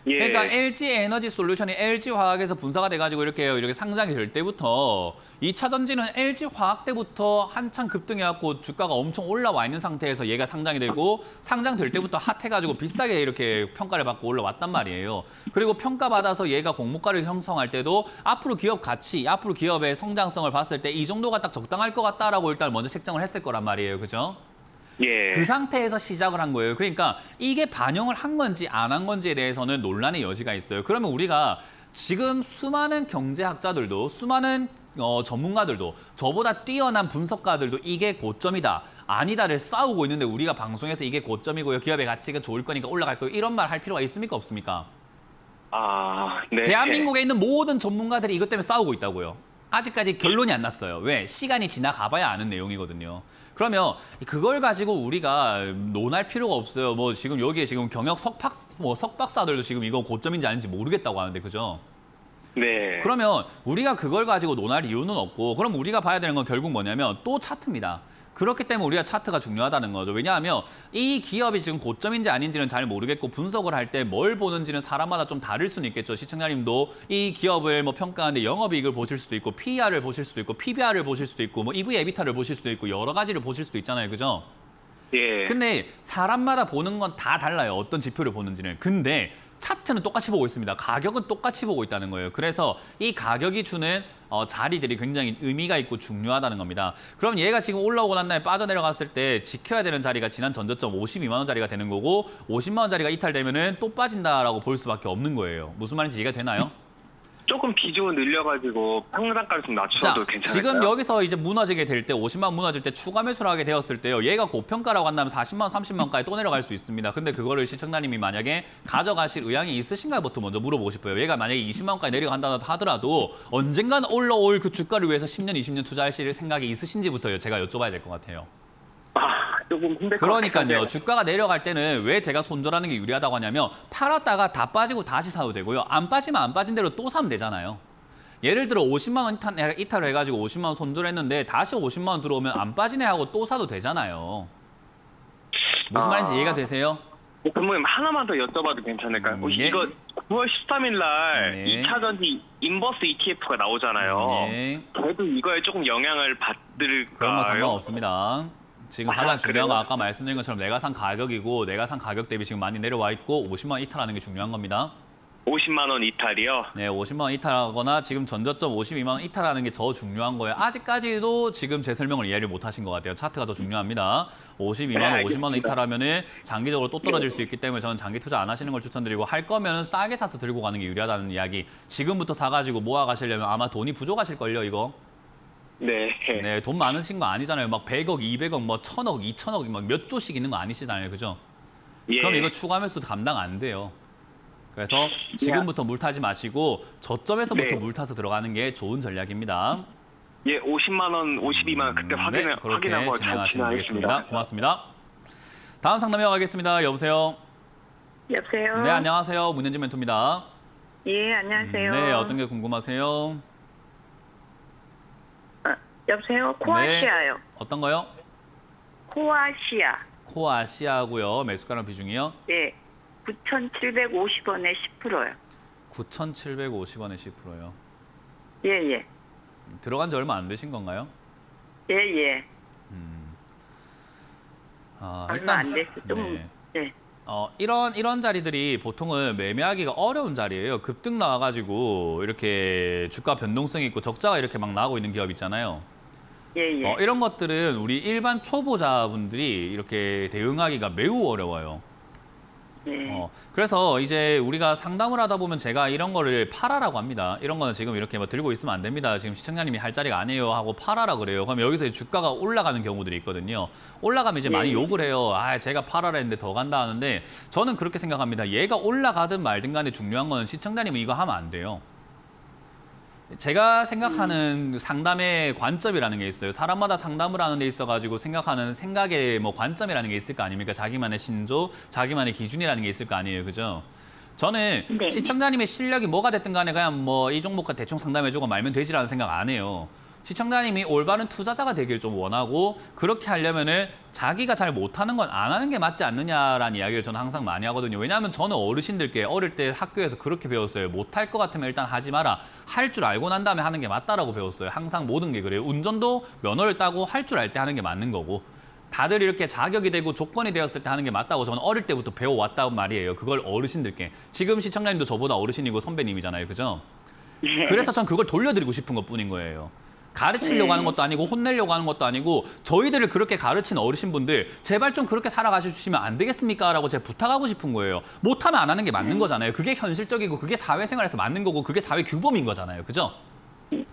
Speaker 4: 예.
Speaker 1: 그러니까 LG 에너지 솔루션이 LG 화학에서 분사가 돼가지고 이렇게 상장이 될 때부터 2차 전지는 LG 화학 때부터 한창 급등해갖고 주가가 엄청 올라와 있는 상태에서 얘가 상장이 되고 상장될 때부터 핫해가지고 비싸게 이렇게 평가를 받고 올라왔단 말이에요. 그리고 평가받아서 얘가 공모가를 형성할 때도 앞으로 기업 가치, 앞으로 기업의 성장성을 봤을 때 이 정도가 딱 적당할 것 같다라고 일단 먼저 책정을 했을 거란 말이에요. 그죠?
Speaker 4: 예.
Speaker 1: 그 상태에서 시작을 한 거예요. 그러니까 이게 반영을 한 건지 안 한 건지에 대해서는 논란의 여지가 있어요. 그러면 우리가 지금 수많은 경제학자들도 수많은 전문가들도 저보다 뛰어난 분석가들도 이게 고점이다, 아니다를 싸우고 있는데 우리가 방송에서 이게 고점이고요. 기업의 가치가 좋을 거니까 올라갈 거예요. 이런 말 할 필요가 있습니까? 없습니까?
Speaker 4: 아, 네.
Speaker 1: 대한민국에 있는 모든 전문가들이 이것 때문에 싸우고 있다고요. 아직까지 결론이 안 났어요. 왜? 시간이 지나가봐야 아는 내용이거든요. 그러면 그걸 가지고 우리가 논할 필요가 없어요. 뭐 지금 여기에 지금 경영 석박사들도 지금 이거 고점인지 아닌지 모르겠다고 하는데, 그죠?
Speaker 4: 네.
Speaker 1: 그러면 우리가 그걸 가지고 논할 이유는 없고, 그럼 우리가 봐야 되는 건 결국 뭐냐면 또 차트입니다. 그렇기 때문에 우리가 차트가 중요하다는 거죠. 왜냐하면 이 기업이 지금 고점인지 아닌지는 잘 모르겠고 분석을 할 때 뭘 보는지는 사람마다 좀 다를 수는 있겠죠. 시청자님도 이 기업을 뭐 평가하는데 영업이익을 보실 수도 있고 PER을 보실 수도 있고 PBR을 보실 수도 있고 뭐 EV, EBITDA를 보실 수도 있고 여러 가지를 보실 수도 있잖아요. 그죠?
Speaker 4: 예.
Speaker 1: 근데 사람마다 보는 건 다 달라요. 어떤 지표를 보는지는. 근데 차트는 똑같이 보고 있습니다. 가격은 똑같이 보고 있다는 거예요. 그래서 이 가격이 주는 자리들이 굉장히 의미가 있고 중요하다는 겁니다. 그럼 얘가 지금 올라오고 난 다음에 빠져내려갔을 때 지켜야 되는 자리가 지난 전저점 52만 원짜리가 되는 거고 50만 원짜리가 이탈되면은 또 빠진다라고 볼 수밖에 없는 거예요. 무슨 말인지 이해가 되나요?
Speaker 4: 조금 비중을 늘려가지고 평단가를 좀 낮춰도 괜찮을까요?
Speaker 1: 지금 여기서 이제 무너지게 될 때 50만 원 무너질 때 추가 매수를 하게 되었을 때요. 얘가 고평가라고 한다면 40만 원, 30만 원까지 또 내려갈 수 있습니다. 근데 그거를 시청자님이 만약에 가져가실 의향이 있으신가부터 먼저 물어보고 싶어요. 얘가 만약에 20만 원까지 내려간다 하더라도 언젠간 올라올 그 주가를 위해서 10년, 20년 투자하실 생각이 있으신지부터 제가 여쭤봐야 될 것 같아요.
Speaker 4: 아, 조금 힘들 것
Speaker 1: 그러니까요.
Speaker 4: 같은데.
Speaker 1: 주가가 내려갈 때는 왜 제가 손절하는 게 유리하다고 하냐면 팔았다가 다 빠지고 다시 사도 되고요. 안 빠지면 안 빠진 대로 또 사면 되잖아요. 예를 들어 50만 원 이탈을 해가지고 50만 원 손절했는데 다시 50만 원 들어오면 안 빠지네 하고 또 사도 되잖아요. 무슨 말인지 이해가 되세요?
Speaker 4: 그러면 하나만 더 여쭤봐도 괜찮을까요?
Speaker 1: 예.
Speaker 4: 이거 9월 13일 날
Speaker 1: 네.
Speaker 4: 2차 전지 인버스 ETF가 나오잖아요.
Speaker 1: 예.
Speaker 4: 그래도 이거에 조금 영향을 받을까요?
Speaker 1: 그런 건 상관없습니다. 지금
Speaker 4: 아,
Speaker 1: 가장 중요한 건
Speaker 4: 그래요?
Speaker 1: 아까 말씀드린 것처럼 내가 산 가격이고 내가 산 가격 대비 지금 많이 내려와 있고 50만 원 이탈하는 게 중요한 겁니다.
Speaker 4: 50만 원 이탈이요?
Speaker 1: 네, 50만 원 이탈하거나 지금 전저점 52만 원 이탈하는 게 더 중요한 거예요. 아직까지도 지금 제 설명을 이해를 못 하신 것 같아요. 차트가 더 중요합니다. 52만 원,
Speaker 4: 네,
Speaker 1: 50만 원
Speaker 4: 알겠습니다.
Speaker 1: 이탈하면은 장기적으로 또 떨어질 수 있기 때문에 저는 장기 투자 안 하시는 걸 추천드리고 할 거면은 싸게 사서 들고 가는 게 유리하다는 이야기. 지금부터 사가지고 모아 가시려면 아마 돈이 부족하실걸요, 이거.
Speaker 4: 네.
Speaker 1: 네, 돈 많으신 거 아니잖아요. 막 100억, 200억, 뭐 1000억, 2000억, 막 몇 조씩 있는 거 아니시잖아요. 그죠?
Speaker 4: 예.
Speaker 1: 그럼 이거 추가 매수 감당 안 돼요. 그래서 지금부터 물 타지 마시고 저점에서부터
Speaker 4: 네.
Speaker 1: 물 타서 들어가는 게 좋은 전략입니다.
Speaker 4: 예, 50만 원, 52만 원 그때
Speaker 1: 네, 그렇게
Speaker 4: 확인하고 잘
Speaker 1: 진행하시면 되겠습니다.
Speaker 4: 진행하겠습니다.
Speaker 1: 고맙습니다. 다음 상담 이어가겠습니다. 여보세요.
Speaker 3: 여보세요?
Speaker 1: 네, 안녕하세요. 문현진 멘토입니다.
Speaker 3: 예, 안녕하세요.
Speaker 1: 네, 어떤 게 궁금하세요?
Speaker 3: 여보세요? 코아시아요.
Speaker 1: 어떤 거요?
Speaker 3: 코아시아.
Speaker 1: 코아시아고요. 매수가랑 비중이요?
Speaker 3: 예. 9,750원에 10%요.
Speaker 1: 9,750원에 10%요.
Speaker 3: 예, 예.
Speaker 1: 들어간 지 얼마 안 되신 건가요?
Speaker 3: 예, 예.
Speaker 1: 아,
Speaker 3: 얼마 안 됐어. 좀,
Speaker 1: 네.
Speaker 3: 예.
Speaker 1: 이런 자리들이 보통은 매매하기가 어려운 자리예요. 급등 나와가지고 이렇게 주가 변동성이 있고 적자가 이렇게 막 나고 있는 기업 있잖아요.
Speaker 3: 예, 예.
Speaker 1: 이런 것들은 우리 일반 초보자분들이 이렇게 대응하기가 매우 어려워요.
Speaker 3: 네.
Speaker 1: 그래서 이제 우리가 상담을 하다 보면 제가 이런 거를 팔아라고 합니다. 이런 거는 지금 이렇게 뭐 들고 있으면 안 됩니다. 지금 시청자님이 할 자리가 아니에요 하고 팔아라 그래요. 그럼 여기서 주가가 올라가는 경우들이 있거든요. 올라가면 이제 많이 욕을 해요. 아, 제가 팔아라 했는데 더 간다 하는데 저는 그렇게 생각합니다. 얘가 올라가든 말든 간에 중요한 거는 시청자님은 이거 하면 안 돼요. 제가 생각하는 상담의 관점이라는 게 있어요. 사람마다 상담을 하는 데 있어가지고 생각하는 생각의 뭐 관점이라는 게 있을 거 아닙니까? 자기만의 신조, 자기만의 기준이라는 게 있을 거 아니에요, 그죠? 저는
Speaker 3: 네.
Speaker 1: 시청자님의 실력이 뭐가 됐든 간에 그냥 뭐 이 종목과 대충 상담해주고 말면 되지라는 생각 안 해요. 시청자님이 올바른 투자자가 되길 좀 원하고 그렇게 하려면은 자기가 잘 못하는 건 안 하는 게 맞지 않느냐라는 이야기를 저는 항상 많이 하거든요. 왜냐하면 저는 어르신들께 어릴 때 학교에서 그렇게 배웠어요. 못할 것 같으면 일단 하지 마라. 할 줄 알고 난 다음에 하는 게 맞다라고 배웠어요. 항상 모든 게 그래요. 운전도 면허를 따고 할 줄 알 때 하는 게 맞는 거고. 다들 이렇게 자격이 되고 조건이 되었을 때 하는 게 맞다고 저는 어릴 때부터 배워왔단 말이에요. 그걸 어르신들께. 지금 시청자님도 저보다 어르신이고 선배님이잖아요. 그죠?
Speaker 3: 네.
Speaker 1: 그래서 전 그걸 돌려드리고 싶은 것뿐인 거예요. 가르치려고 하는 것도 아니고 혼내려고 하는 것도 아니고 저희들을 그렇게 가르친 어르신분들 제발 좀 그렇게 살아가주시면 안 되겠습니까? 라고 제가 부탁하고 싶은 거예요. 못하면 안 하는 게 맞는 거잖아요. 그게 현실적이고 그게 사회생활에서 맞는 거고 그게 사회 규범인 거잖아요. 그죠?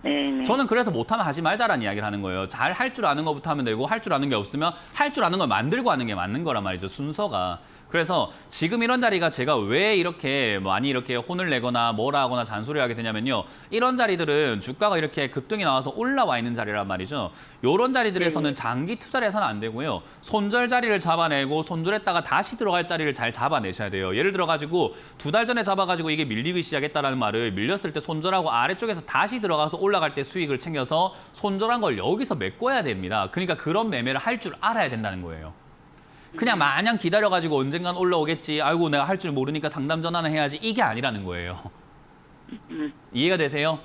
Speaker 3: 네.
Speaker 1: 저는 그래서 못하면 하지 말자라는 이야기를 하는 거예요. 잘 할 줄 아는 것부터 하면 되고 할 줄 아는 게 없으면 할 줄 아는 걸 만들고 하는 게 맞는 거란 말이죠. 순서가. 그래서 지금 이런 자리가 제가 왜 이렇게 많이 이렇게 혼을 내거나 뭐라 하거나 잔소리하게 되냐면요. 이런 자리들은 주가가 이렇게 급등이 나와서 올라와 있는 자리란 말이죠. 이런 자리들에서는 장기 투자를 해서는 안 되고요. 손절 자리를 잡아내고 손절했다가 다시 들어갈 자리를 잘 잡아내셔야 돼요. 예를 들어가지고 2달 전에 잡아가지고 이게 밀리기 시작했다라는 말을 밀렸을 때 손절하고 아래쪽에서 다시 들어가서 올라갈 때 수익을 챙겨서 손절한 걸 여기서 메꿔야 됩니다. 그러니까 그런 매매를 할 줄 알아야 된다는 거예요. 그냥 마냥 기다려가지고 언젠간 올라오겠지. 아이고 내가 할 줄 모르니까 상담 전화는 해야지. 이게 아니라는 거예요. 이해가 되세요?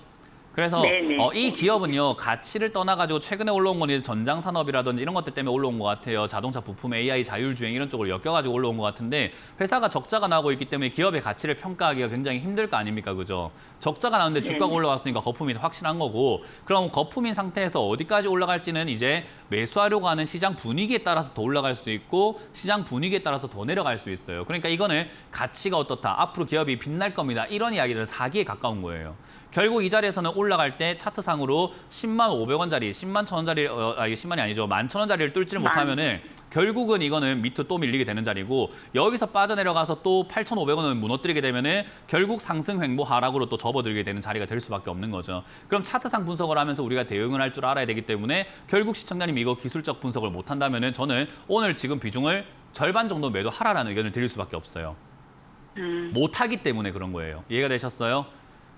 Speaker 1: 그래서
Speaker 3: 네네.
Speaker 1: 이 기업은요. 가치를 떠나가지고 최근에 올라온 건 이제 전장 산업이라든지 이런 것들 때문에 올라온 것 같아요. 자동차 부품, AI, 자율주행 이런 쪽으로 엮여가지고 올라온 것 같은데 회사가 적자가 나고 있기 때문에 기업의 가치를 평가하기가 굉장히 힘들 거 아닙니까? 그죠? 적자가 나는데 주가가 올라왔으니까 거품이 확실한 거고 그럼 거품인 상태에서 어디까지 올라갈지는 이제 매수하려고 하는 시장 분위기에 따라서 더 올라갈 수 있고 시장 분위기에 따라서 더 내려갈 수 있어요. 그러니까 이거는 가치가 어떻다. 앞으로 기업이 빛날 겁니다. 이런 이야기들은 사기에 가까운 거예요. 결국 이 자리에서는 올라갈 때 차트상으로 10만 500원짜리, 10만 1,000원짜리, 이게 10만이 아니죠. 11,000원짜리를 뚫지를 못하면은 결국은 이거는 밑으로 또 밀리게 되는 자리고 여기서 빠져내려가서 또 8,500원을 무너뜨리게 되면은 결국 상승 횡보 하락으로 또 접어들게 되는 자리가 될 수밖에 없는 거죠. 그럼 차트상 분석을 하면서 우리가 대응을 할 줄 알아야 되기 때문에 결국 시청자님 이거 기술적 분석을 못 한다면은 저는 오늘 지금 비중을 절반 정도 매도하라라는 의견을 드릴 수밖에 없어요. 못하기 때문에 그런 거예요. 이해가 되셨어요?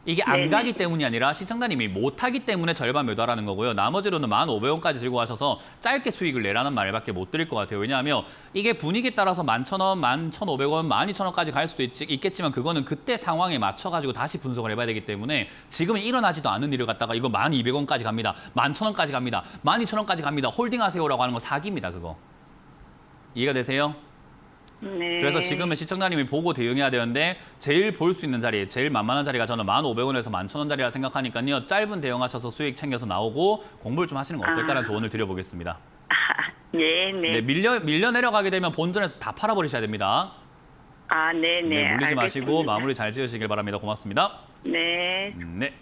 Speaker 1: 이게 안
Speaker 3: 네네.
Speaker 1: 가기 때문이 아니라 시청자님이 못하기 때문에 절반 매도하라는 거고요. 나머지로는 1,500원까지 들고 가셔서 짧게 수익을 내라는 말밖에 못 드릴 것 같아요. 왜냐하면 이게 분위기에 따라서 11,000원, 11,500원, 12,000원까지 갈 수도 있겠지만 그거는 그때 상황에 맞춰가지고 다시 분석을 해봐야 되기 때문에 지금은 일어나지도 않은 일을 갖다가 이거 1,200원까지 갑니다. 11,000원까지 갑니다. 12,000원까지 갑니다. 홀딩하세요라고 하는 거 사기입니다. 그거. 이해가 되세요?
Speaker 3: 네.
Speaker 1: 그래서 지금은 시청자님이 보고 대응해야 되는데 제일 볼 수 있는 자리, 제일 만만한 자리가 저는 1,500원에서 11,000원짜리라 생각하니까요. 짧은 대응하셔서 수익 챙겨서 나오고 공부를 좀 하시는 거 어떨까라는 조언을 드려보겠습니다.
Speaker 3: 네, 네.
Speaker 1: 네, 밀려 내려가게 되면 본전에서 다 팔아버리셔야 됩니다.
Speaker 3: 네, 네.
Speaker 1: 네, 물리지 마시고
Speaker 3: 알겠습니다.
Speaker 1: 마무리 잘 지으시길 바랍니다. 고맙습니다.
Speaker 3: 네.
Speaker 1: 네.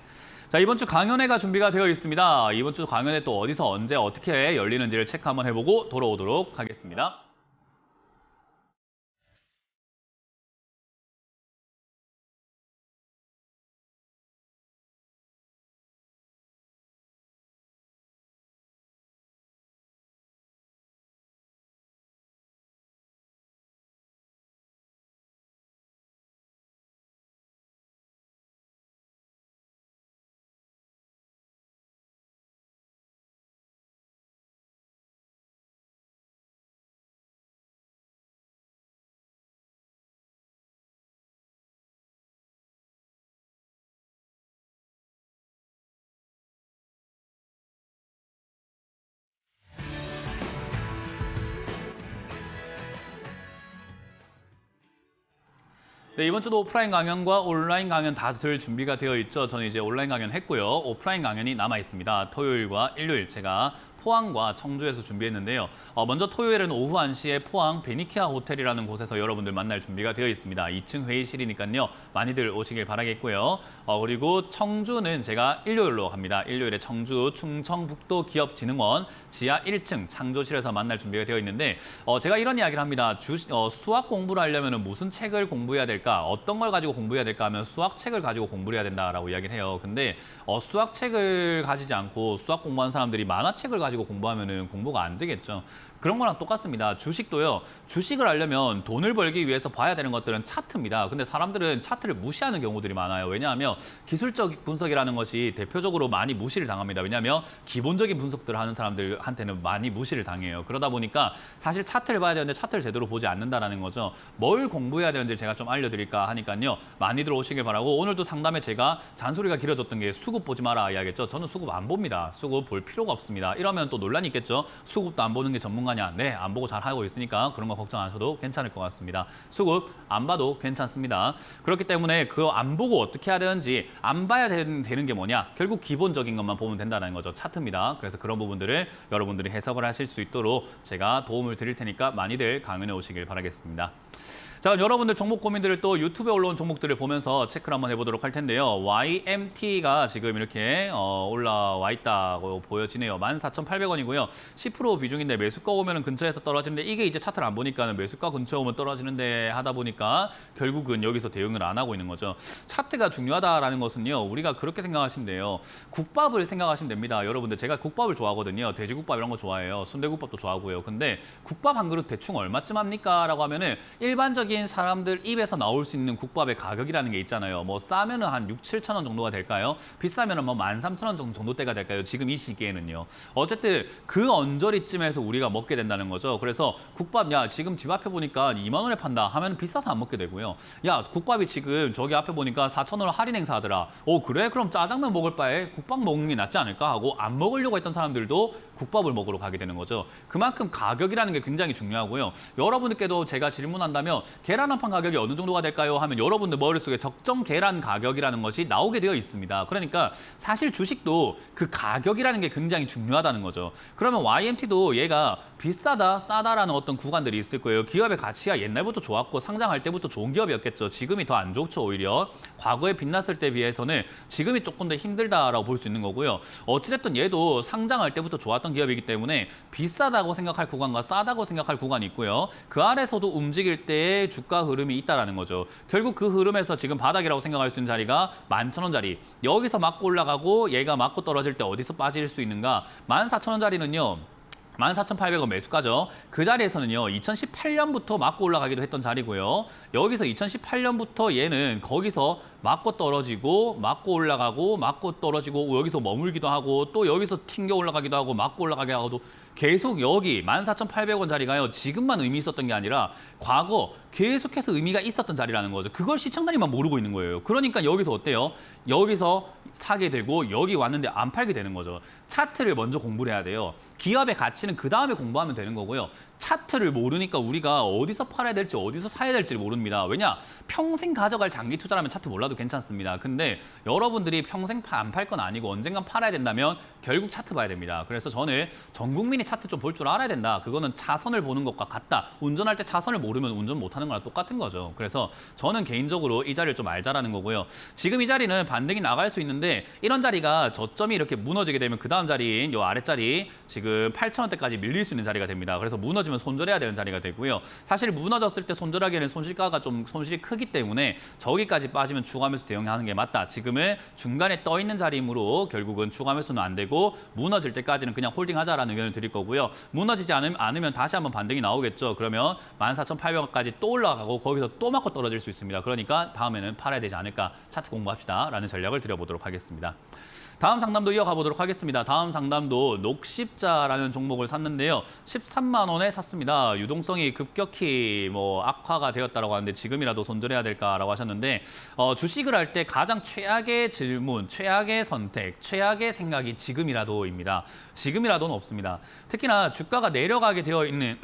Speaker 1: 자, 이번 주 강연회가 준비가 되어 있습니다. 이번 주 강연회 또 어디서 언제 어떻게 열리는지를 체크 한번 해보고 돌아오도록 하겠습니다. 네, 이번 주도 오프라인 강연과 온라인 강연 다 들 준비가 되어 있죠. 저는 이제 온라인 강연 했고요. 오프라인 강연이 남아 있습니다. 토요일과 일요일 제가 포항과 청주에서 준비했는데요. 먼저 토요일은 오후 1시에 포항 베니키아 호텔이라는 곳에서 여러분들 만날 준비가 되어 있습니다. 2층 회의실이니까요. 많이들 오시길 바라겠고요. 그리고 청주는 제가 일요일로 갑니다. 일요일에 청주 충청북도 기업진흥원 지하 1층 창조실에서 만날 준비가 되어 있는데 제가 이런 이야기를 합니다. 수학 공부를 하려면 무슨 책을 공부해야 될까? 어떤 걸 가지고 공부해야 될까 하면 수학책을 가지고 공부를 해야 된다라고 이야기를 해요. 근데 수학책을 가지지 않고 수학 공부하는 사람들이 만화책을 가지고 공부하면 공부가 안 되겠죠. 그런 거랑 똑같습니다. 주식도요. 주식을 하려면 돈을 벌기 위해서 봐야 되는 것들은 차트입니다. 근데 사람들은 차트를 무시하는 경우들이 많아요. 왜냐하면 기술적 분석이라는 것이 대표적으로 많이 무시를 당합니다. 왜냐하면 기본적인 분석들을 하는 사람들한테는 많이 무시를 당해요. 그러다 보니까 사실 차트를 봐야 되는데 차트를 제대로 보지 않는다라는 거죠. 뭘 공부해야 되는지 제가 좀 알려드릴까 하니까요. 많이들 오시길 바라고 오늘도 상담에 제가 잔소리가 길어졌던 게 수급 보지 마라 이야기했죠. 저는 수급 안 봅니다. 수급 볼 필요가 없습니다. 이러면 또 논란이 있겠죠. 수급도 안 보는 게 전문가냐? 네, 안 보고 잘 하고 있으니까 그런 거 걱정 안 하셔도 괜찮을 것 같습니다. 수급 안 봐도 괜찮습니다. 그렇기 때문에 그거 안 보고 어떻게 해야 되는지 안 봐야 되는 게 뭐냐? 결국 기본적인 것만 보면 된다는 거죠. 차트입니다. 그래서 그런 부분들을 여러분들이 해석을 하실 수 있도록 제가 도움을 드릴 테니까 많이들 강연해 오시길 바라겠습니다. 자, 그럼 여러분들 종목 고민들을 또 유튜브에 올라온 종목들을 보면서 체크를 한번 해보도록 할 텐데요. YMT가 지금 이렇게 올라와 있다고 보여지네요. 14,800원이고요. 10% 비중인데 매수가 오면 근처에서 떨어지는데 이게 이제 차트를 안 보니까 매수가 근처에 오면 떨어지는데 하다 보니까 결국은 여기서 대응을 안 하고 있는 거죠. 차트가 중요하다라는 것은요. 우리가 그렇게 생각하시면 돼요. 국밥을 생각하시면 됩니다. 여러분들 제가 국밥을 좋아하거든요. 돼지국밥 이런 거 좋아해요. 순대국밥도 좋아하고요. 근데 국밥 한 그릇 대충 얼마쯤 합니까? 라고 하면은 일반적인 사람들 입에서 나올 수 있는 국밥의 가격이라는 게 있잖아요. 뭐 싸면은 한 6, 7천 원 정도가 될까요? 비싸면은 뭐 13,000원 정도대가 될까요? 지금 이 시기에는요. 어쨌든 그 언저리쯤에서 우리가 먹게 된다는 거죠. 그래서 국밥 야 지금 집 앞에 보니까 2만 원에 판다 하면 비싸서 안 먹게 되고요. 야 국밥이 지금 저기 앞에 보니까 4,000원 할인 행사하더라. 그래? 그럼 짜장면 먹을 바에 국밥 먹는 게 낫지 않을까 하고 안 먹으려고 했던 사람들도 국밥을 먹으러 가게 되는 거죠. 그만큼 가격이라는 게 굉장히 중요하고요. 여러분들께도 제가 질문한다면 계란 한 판 가격이 어느 정도가 될까요? 하면 여러분들 머릿속에 적정 계란 가격이라는 것이 나오게 되어 있습니다. 그러니까 사실 주식도 그 가격이라는 게 굉장히 중요하다는 거죠. 그러면 YMT도 얘가 비싸다, 싸다라는 어떤 구간들이 있을 거예요. 기업의 가치가 옛날부터 좋았고 상장할 때부터 좋은 기업이었겠죠. 지금이 더 안 좋죠, 오히려. 과거에 빛났을 때 비해서는 지금이 조금 더 힘들다라고 볼 수 있는 거고요. 어찌됐든 얘도 상장할 때부터 좋았던 기업이기 때문에 비싸다고 생각할 구간과 싸다고 생각할 구간이 있고요. 그 아래서도 움직일 때의 주가 흐름이 있다라는 거죠. 결국 그 흐름에서 지금 바닥이라고 생각할 수 있는 자리가 11,000원짜리. 여기서 맞고 올라가고 얘가 맞고 떨어질 때 어디서 빠질 수 있는가? 14,000원짜리는요. 14,800원 매수가죠. 그 자리에서는요. 2018년부터 맞고 올라가기도 했던 자리고요. 여기서 2018년부터 얘는 거기서 맞고 떨어지고 맞고 올라가고 맞고 떨어지고 여기서 머물기도 하고 또 여기서 튕겨 올라가기도 하고 맞고 올라가게 하고도 계속 여기 14,800원 자리가요. 지금만 의미 있었던 게 아니라 과거 계속해서 의미가 있었던 자리라는 거죠. 그걸 시청자님만 모르고 있는 거예요. 그러니까 여기서 어때요? 여기서 사게 되고 여기 왔는데 안 팔게 되는 거죠. 차트를 먼저 공부를 해야 돼요. 기업의 가치는 그 다음에 공부하면 되는 거고요. 차트를 모르니까 우리가 어디서 팔아야 될지 어디서 사야 될지 모릅니다. 왜냐? 평생 가져갈 장기 투자라면 차트 몰라도 괜찮습니다. 근데 여러분들이 평생 안 팔 건 아니고 언젠간 팔아야 된다면 결국 차트 봐야 됩니다. 그래서 저는 전 국민이 차트 좀 볼 줄 알아야 된다. 그거는 차선을 보는 것과 같다. 운전할 때 차선을 모르면 운전 못하는 거랑 똑같은 거죠. 그래서 저는 개인적으로 이 자리를 좀 알자라는 거고요. 지금 이 자리는 반등이 나갈 수 있는데 이런 자리가 저점이 이렇게 무너지게 되면 그 다음 자리인 이 아랫자리 지금 8,000원대까지 밀릴 수 있는 자리가 됩니다. 그래서 무너지면 손절해야 되는 자리가 되고요. 사실 무너졌을 때 손절하기에는 손실이 크기 때문에 저기까지 빠지면 추가 매수 대응하는 게 맞다. 지금은 중간에 떠 있는 자리이므로 결국은 추가 매수는 안 되고 무너질 때까지는 그냥 홀딩하자라는 의견을 드릴 거고요. 무너지지 않으면 다시 한번 반등이 나오겠죠. 그러면 14,800원까지 또 올라가고 거기서 또 맞고 떨어질 수 있습니다. 그러니까 다음에는 팔아야 되지 않을까. 차트 공부합시다라는 전략을 드려보도록 하겠습니다. 다음 상담도 이어가 보도록 하겠습니다. 다음 상담도 녹십자라는 종목을 샀는데요. 13만 원에 샀습니다. 유동성이 급격히 악화가 되었다라고 하는데 지금이라도 손절해야 될까라고 하셨는데 주식을 할 때 가장 최악의 질문, 최악의 선택, 최악의 생각이 지금이라도입니다. 지금이라도는 없습니다. 특히나 주가가 내려가게 되어 있는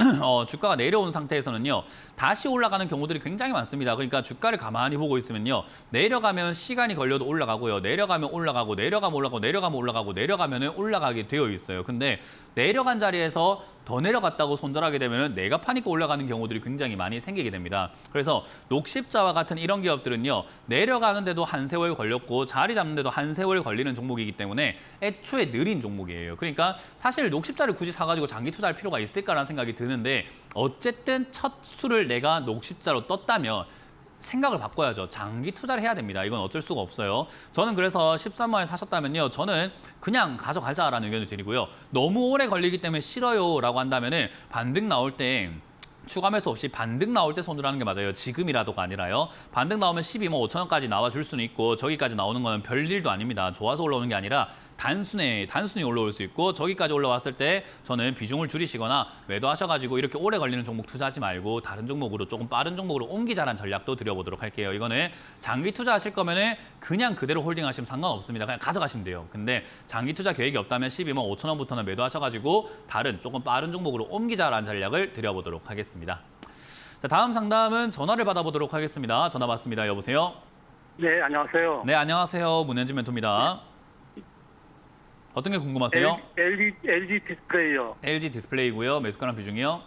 Speaker 1: 주가가 내려온 상태에서는요. 다시 올라가는 경우들이 굉장히 많습니다. 그러니까 주가를 가만히 보고 있으면요. 내려가면 시간이 걸려도 올라가고요. 내려가면 올라가고 내려가면 올라가고 내려가면 올라가고 내려가면은 올라가게 되어 있어요. 근데 내려간 자리에서 더 내려갔다고 손절하게 되면은 내가 파니까 올라가는 경우들이 굉장히 많이 생기게 됩니다. 그래서 녹십자와 같은 이런 기업들은요, 내려가는데도 한 세월 걸렸고 자리 잡는데도 한 세월 걸리는 종목이기 때문에 애초에 느린 종목이에요. 그러니까 사실 녹십자를 굳이 사가지고 장기 투자할 필요가 있을까라는 생각이 드는데, 어쨌든 첫 수를 내가 녹십자로 떴다면 생각을 바꿔야죠. 장기 투자를 해야 됩니다. 이건 어쩔 수가 없어요. 저는 그래서 13만 원에 사셨다면요, 저는 그냥 가져가자라는 의견을 드리고요. 너무 오래 걸리기 때문에 싫어요라고 한다면은 반등 나올 때 추가 매수 없이 반등 나올 때 손을 하는 게 맞아요. 지금이라도가 아니라요. 반등 나오면 12만 5천 원까지 나와줄 수는 있고, 저기까지 나오는 건 별일도 아닙니다. 좋아서 올라오는 게 아니라 단순히 올라올 수 있고, 저기까지 올라왔을 때 저는 비중을 줄이시거나 매도하셔가지고 이렇게 오래 걸리는 종목 투자하지 말고 다른 종목으로, 조금 빠른 종목으로 옮기자라는 전략도 드려보도록 할게요. 이거는 장기 투자하실 거면은 그냥 그대로 홀딩하시면 상관없습니다. 그냥 가져가시면 돼요. 근데 장기 투자 계획이 없다면 12만 5천 원부터는 매도하셔가지고 다른 조금 빠른 종목으로 옮기자라는 전략을 드려보도록 하겠습니다. 자, 다음 상담은 전화를 받아보도록 하겠습니다. 전화 받습니다. 여보세요?
Speaker 5: 네, 안녕하세요.
Speaker 1: 네, 안녕하세요. 문현진 멘토입니다. 어떤 게 궁금하세요?
Speaker 5: LG 디스플레이요.
Speaker 1: LG 디스플레이고요. 매수가랑 비중이요?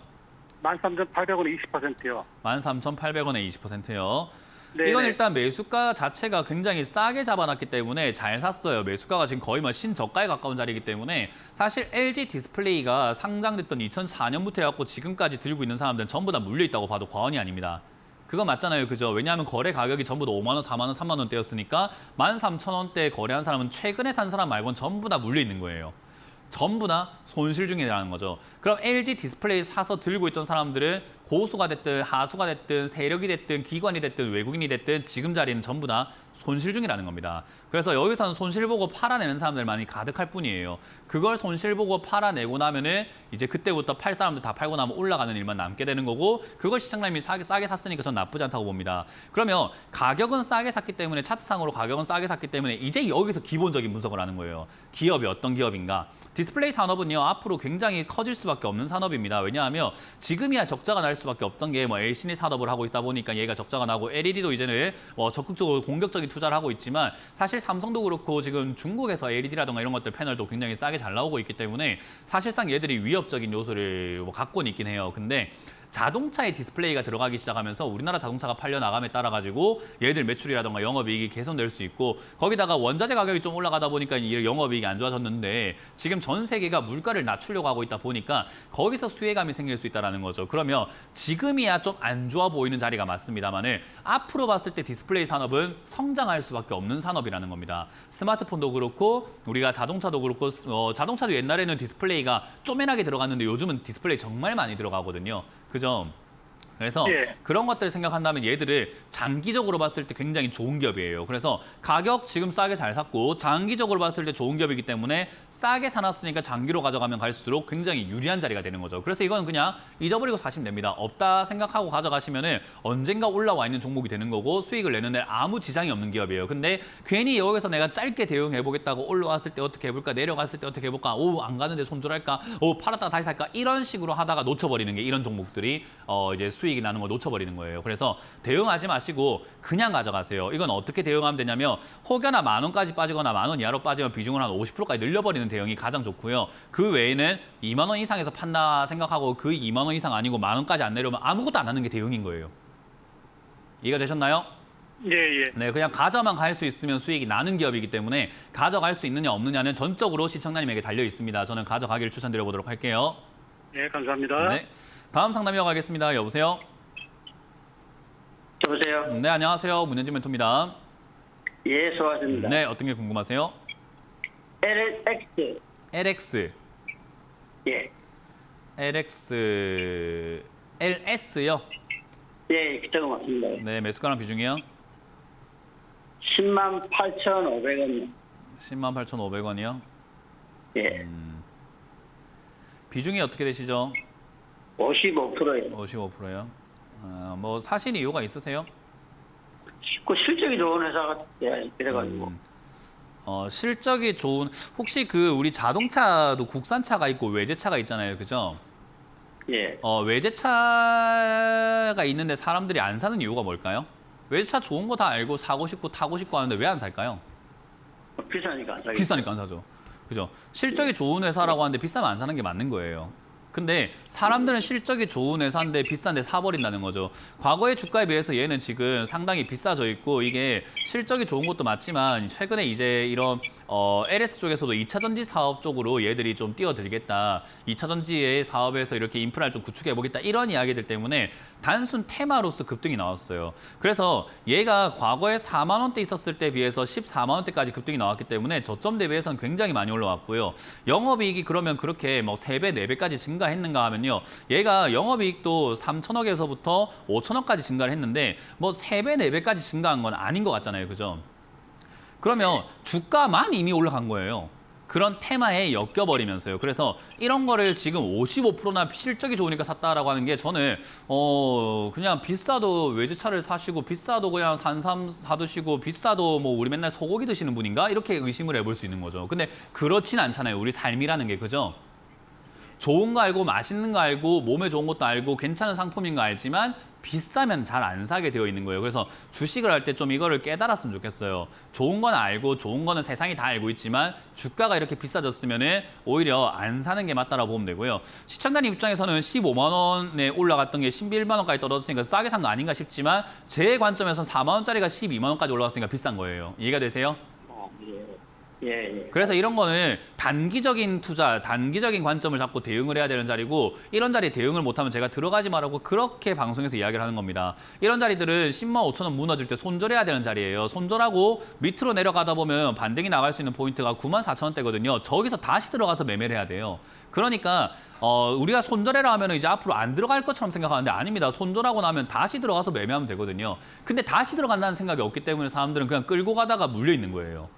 Speaker 5: 13,800원에 20%요.
Speaker 1: 13,800원에 20%요.
Speaker 5: 네.
Speaker 1: 이건 일단 매수가 자체가 굉장히 싸게 잡아놨기 때문에 잘 샀어요. 매수가가 지금 거의 뭐 신저가에 가까운 자리이기 때문에 사실 LG 디스플레이가 상장됐던 2004년부터 해갖고 지금까지 들고 있는 사람들은 전부 다 물려있다고 봐도 과언이 아닙니다. 그거 맞잖아요. 그죠? 왜냐하면 거래 가격이 전부 다 5만 원, 4만 원, 3만 원대였으니까 13,000원대 거래한 사람은 최근에 산 사람 말고는 전부 다 물려있는 거예요. 전부 다 손실 중이라는 거죠. 그럼 LG 디스플레이 사서 들고 있던 사람들은 고수가 됐든 하수가 됐든 세력이 됐든 기관이 됐든 외국인이 됐든 지금 자리는 전부 다 손실 중이라는 겁니다. 그래서 여기서는 손실 보고 팔아내는 사람들만이 가득할 뿐이에요. 그걸 손실 보고 팔아내고 나면은 이제 그때부터 팔 사람들 다 팔고 나면 올라가는 일만 남게 되는 거고, 그걸 시청자님이 싸게 샀으니까 전 나쁘지 않다고 봅니다. 그러면 가격은 싸게 샀기 때문에, 차트상으로 가격은 싸게 샀기 때문에 이제 여기서 기본적인 분석을 하는 거예요. 기업이 어떤 기업인가. 디스플레이 산업은요, 앞으로 굉장히 커질 수밖에 없는 산업입니다. 왜냐하면 지금이야 적자가 날 수밖에 없던 게 뭐 LCD 산업을 하고 있다 보니까 얘가 적자가 나고, LED도 이제는 적극적으로 공격적인 투자를 하고 있지만, 사실 삼성도 그렇고 지금 중국에서 LED라든가 이런 것들 패널도 굉장히 싸게 잘 나오고 있기 때문에 사실상 얘들이 위협적인 요소를 갖고는 있긴 해요. 근데 자동차에 디스플레이가 들어가기 시작하면서 우리나라 자동차가 팔려 나감에 따라 가지고 얘들 매출이라든가 영업이익이 개선될 수 있고, 거기다가 원자재 가격이 좀 올라가다 보니까 이 영업이익이 안 좋아졌는데, 지금 전 세계가 물가를 낮추려고 하고 있다 보니까 거기서 수혜감이 생길 수 있다는 거죠. 그러면 지금이야 좀 안 좋아 보이는 자리가 맞습니다만은 앞으로 봤을 때 디스플레이 산업은 성장할 수밖에 없는 산업이라는 겁니다. 스마트폰도 그렇고 우리가 자동차도 그렇고, 자동차도 옛날에는 디스플레이가 쪼매나게 들어갔는데 요즘은 디스플레이 정말 많이 들어가거든요. 그죠? 그래서
Speaker 5: 예.
Speaker 1: 그런 것들 생각한다면 얘들을 장기적으로 봤을 때 굉장히 좋은 기업이에요. 그래서 가격 지금 싸게 잘 샀고 장기적으로 봤을 때 좋은 기업이기 때문에 싸게 사놨으니까 장기로 가져가면 갈수록 굉장히 유리한 자리가 되는 거죠. 그래서 이건 그냥 잊어버리고 사시면 됩니다. 없다 생각하고 가져가시면은 언젠가 올라와 있는 종목이 되는 거고 수익을 내는데 아무 지장이 없는 기업이에요. 근데 괜히 여기서 내가 짧게 대응해보겠다고 올라왔을 때 어떻게 해볼까, 내려갔을 때 어떻게 해볼까, 오 안 가는데 손절할까, 오 팔았다가 다시 살까, 이런 식으로 하다가 놓쳐버리는 게 이런 종목들이 이제 수익이 나는 걸 놓쳐버리는 거예요. 그래서 대응하지 마시고 그냥 가져가세요. 이건 어떻게 대응하면 되냐면, 혹여나 10,000원까지 빠지거나 10,000원 이하로 빠지면 비중을 한 50%까지 늘려버리는 대응이 가장 좋고요. 그 외에는 2만 원 이상에서 판다 생각하고 그 2만 원 이상 아니고 10,000원까지 안 내려오면 아무것도 안 하는 게 대응인 거예요. 이해가 되셨나요?
Speaker 5: 예, 예.
Speaker 1: 네, 그냥 가져만 갈 수 있으면 수익이 나는 기업이기 때문에 가져갈 수 있느냐 없느냐는 전적으로 시청자님에게 달려 있습니다. 저는 가져가기를 추천드려보도록 할게요.
Speaker 5: 예, 감사합니다.
Speaker 1: 네, 다음 상담 이어가겠습니다. 여보세요?
Speaker 2: 여보세요?
Speaker 1: 네, 안녕하세요. 문현진 멘토입니다.
Speaker 2: 예, 수고하십니다.
Speaker 1: 네, 어떤 게 궁금하세요?
Speaker 2: LX.
Speaker 1: LX,
Speaker 2: 예.
Speaker 1: LS요?
Speaker 2: 예, 그쪽은 맞습니다.
Speaker 1: 네, 매수가랑 비중이요?
Speaker 2: 108,500원.
Speaker 1: 108,500원이요?
Speaker 2: 예.
Speaker 1: 비중이 어떻게 되시죠?
Speaker 2: 55%예요.
Speaker 1: 55%요? 뭐 사신 이유가 있으세요?
Speaker 2: 그 실적이 좋은 회사가 그래가지고.
Speaker 1: 실적이 좋은, 혹시 그 우리 자동차도 국산차가 있고 외제차가 있잖아요. 그죠?
Speaker 2: 예.
Speaker 1: 외제차가 있는데 사람들이 안 사는 이유가 뭘까요? 외제차 좋은 거 다 알고 사고 싶고 타고 싶고 하는데 왜 안 살까요?
Speaker 2: 비싸니까 안 사겠죠.
Speaker 1: 비싸니까 안 사죠. 그죠? 실적이 좋은 회사라고 하는데 비싸면 안 사는 게 맞는 거예요. 근데 사람들은 실적이 좋은 회사인데 비싼데 사버린다는 거죠. 과거의 주가에 비해서 얘는 지금 상당히 비싸져 있고 이게 실적이 좋은 것도 맞지만 최근에 이제 이런 LS 쪽에서도 2차 전지 사업 쪽으로 얘들이 좀 뛰어들겠다. 2차 전지의 사업에서 이렇게 인프라를 좀 구축해보겠다. 이런 이야기들 때문에 단순 테마로서 급등이 나왔어요. 그래서 얘가 과거에 4만 원대 있었을 때 비해서 14만 원대까지 급등이 나왔기 때문에 저점 대비해서는 굉장히 많이 올라왔고요. 영업이익이 그러면 그렇게 뭐 3배, 4배까지 증가했는가 하면요. 얘가 영업이익도 3천억에서부터 5천억까지 증가를 했는데 뭐 3배, 4배까지 증가한 건 아닌 것 같잖아요. 그죠? 그러면 주가만 이미 올라간 거예요. 그런 테마에 엮여버리면서요. 그래서 이런 거를 지금 55%나 실적이 좋으니까 샀다라고 하는 게 저는 그냥 비싸도 외제차를 사시고 비싸도 그냥 산삼 사드시고 비싸도 뭐 우리 맨날 소고기 드시는 분인가? 이렇게 의심을 해볼 수 있는 거죠. 근데 그렇진 않잖아요. 우리 삶이라는 게. 그죠? 좋은 거 알고 맛있는 거 알고 몸에 좋은 것도 알고 괜찮은 상품인 거 알지만 비싸면 잘 안 사게 되어 있는 거예요. 그래서 주식을 할 때 좀 이거를 깨달았으면 좋겠어요. 좋은 건 알고 좋은 거는 세상이 다 알고 있지만 주가가 이렇게 비싸졌으면 오히려 안 사는 게 맞다라고 보면 되고요. 시청자님 입장에서는 15만 원에 올라갔던 게 11만 원까지 떨어졌으니까 싸게 산 거 아닌가 싶지만 제 관점에서는 4만 원짜리가 12만 원까지 올라갔으니까 비싼 거예요. 이해가 되세요?
Speaker 2: 예.
Speaker 1: 그래서 이런 거는 단기적인 투자, 단기적인 관점을 잡고 대응을 해야 되는 자리고 이런 자리에 대응을 못하면 제가 들어가지 말라고 그렇게 방송에서 이야기를 하는 겁니다. 이런 자리들은 10만 5천 원 무너질 때 손절해야 되는 자리예요. 손절하고 밑으로 내려가다 보면 반등이 나갈 수 있는 포인트가 9만 4천 원대거든요. 저기서 다시 들어가서 매매를 해야 돼요. 그러니까 우리가 손절해라 하면 이제 앞으로 안 들어갈 것처럼 생각하는데 아닙니다. 손절하고 나면 다시 들어가서 매매하면 되거든요. 근데 다시 들어간다는 생각이 없기 때문에 사람들은 그냥 끌고 가다가 물려 있는 거예요.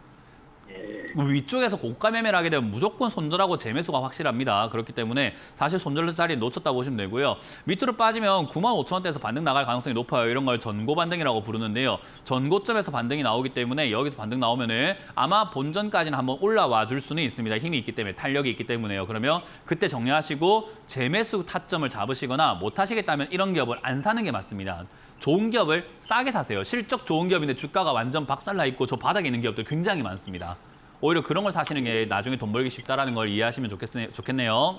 Speaker 1: 위쪽에서 고가 매매를 하게 되면 무조건 손절하고 재매수가 확실합니다. 그렇기 때문에 사실 손절 자리에 놓쳤다고 보시면 되고요. 밑으로 빠지면 9만 5천 원대에서 반등 나갈 가능성이 높아요. 이런 걸 전고 반등이라고 부르는데요. 전고점에서 반등이 나오기 때문에 여기서 반등 나오면은 아마 본전까지는 한번 올라와 줄 수는 있습니다. 힘이 있기 때문에, 탄력이 있기 때문에요. 그러면 그때 정리하시고 재매수 타점을 잡으시거나 못 하시겠다면 이런 기업을 안 사는 게 맞습니다. 좋은 기업을 싸게 사세요. 실적 좋은 기업인데 주가가 완전 박살나 있고 저 바닥에 있는 기업들 굉장히 많습니다. 오히려 그런 걸 사시는 게 나중에 돈 벌기 쉽다라는 걸 이해하시면 좋겠네요.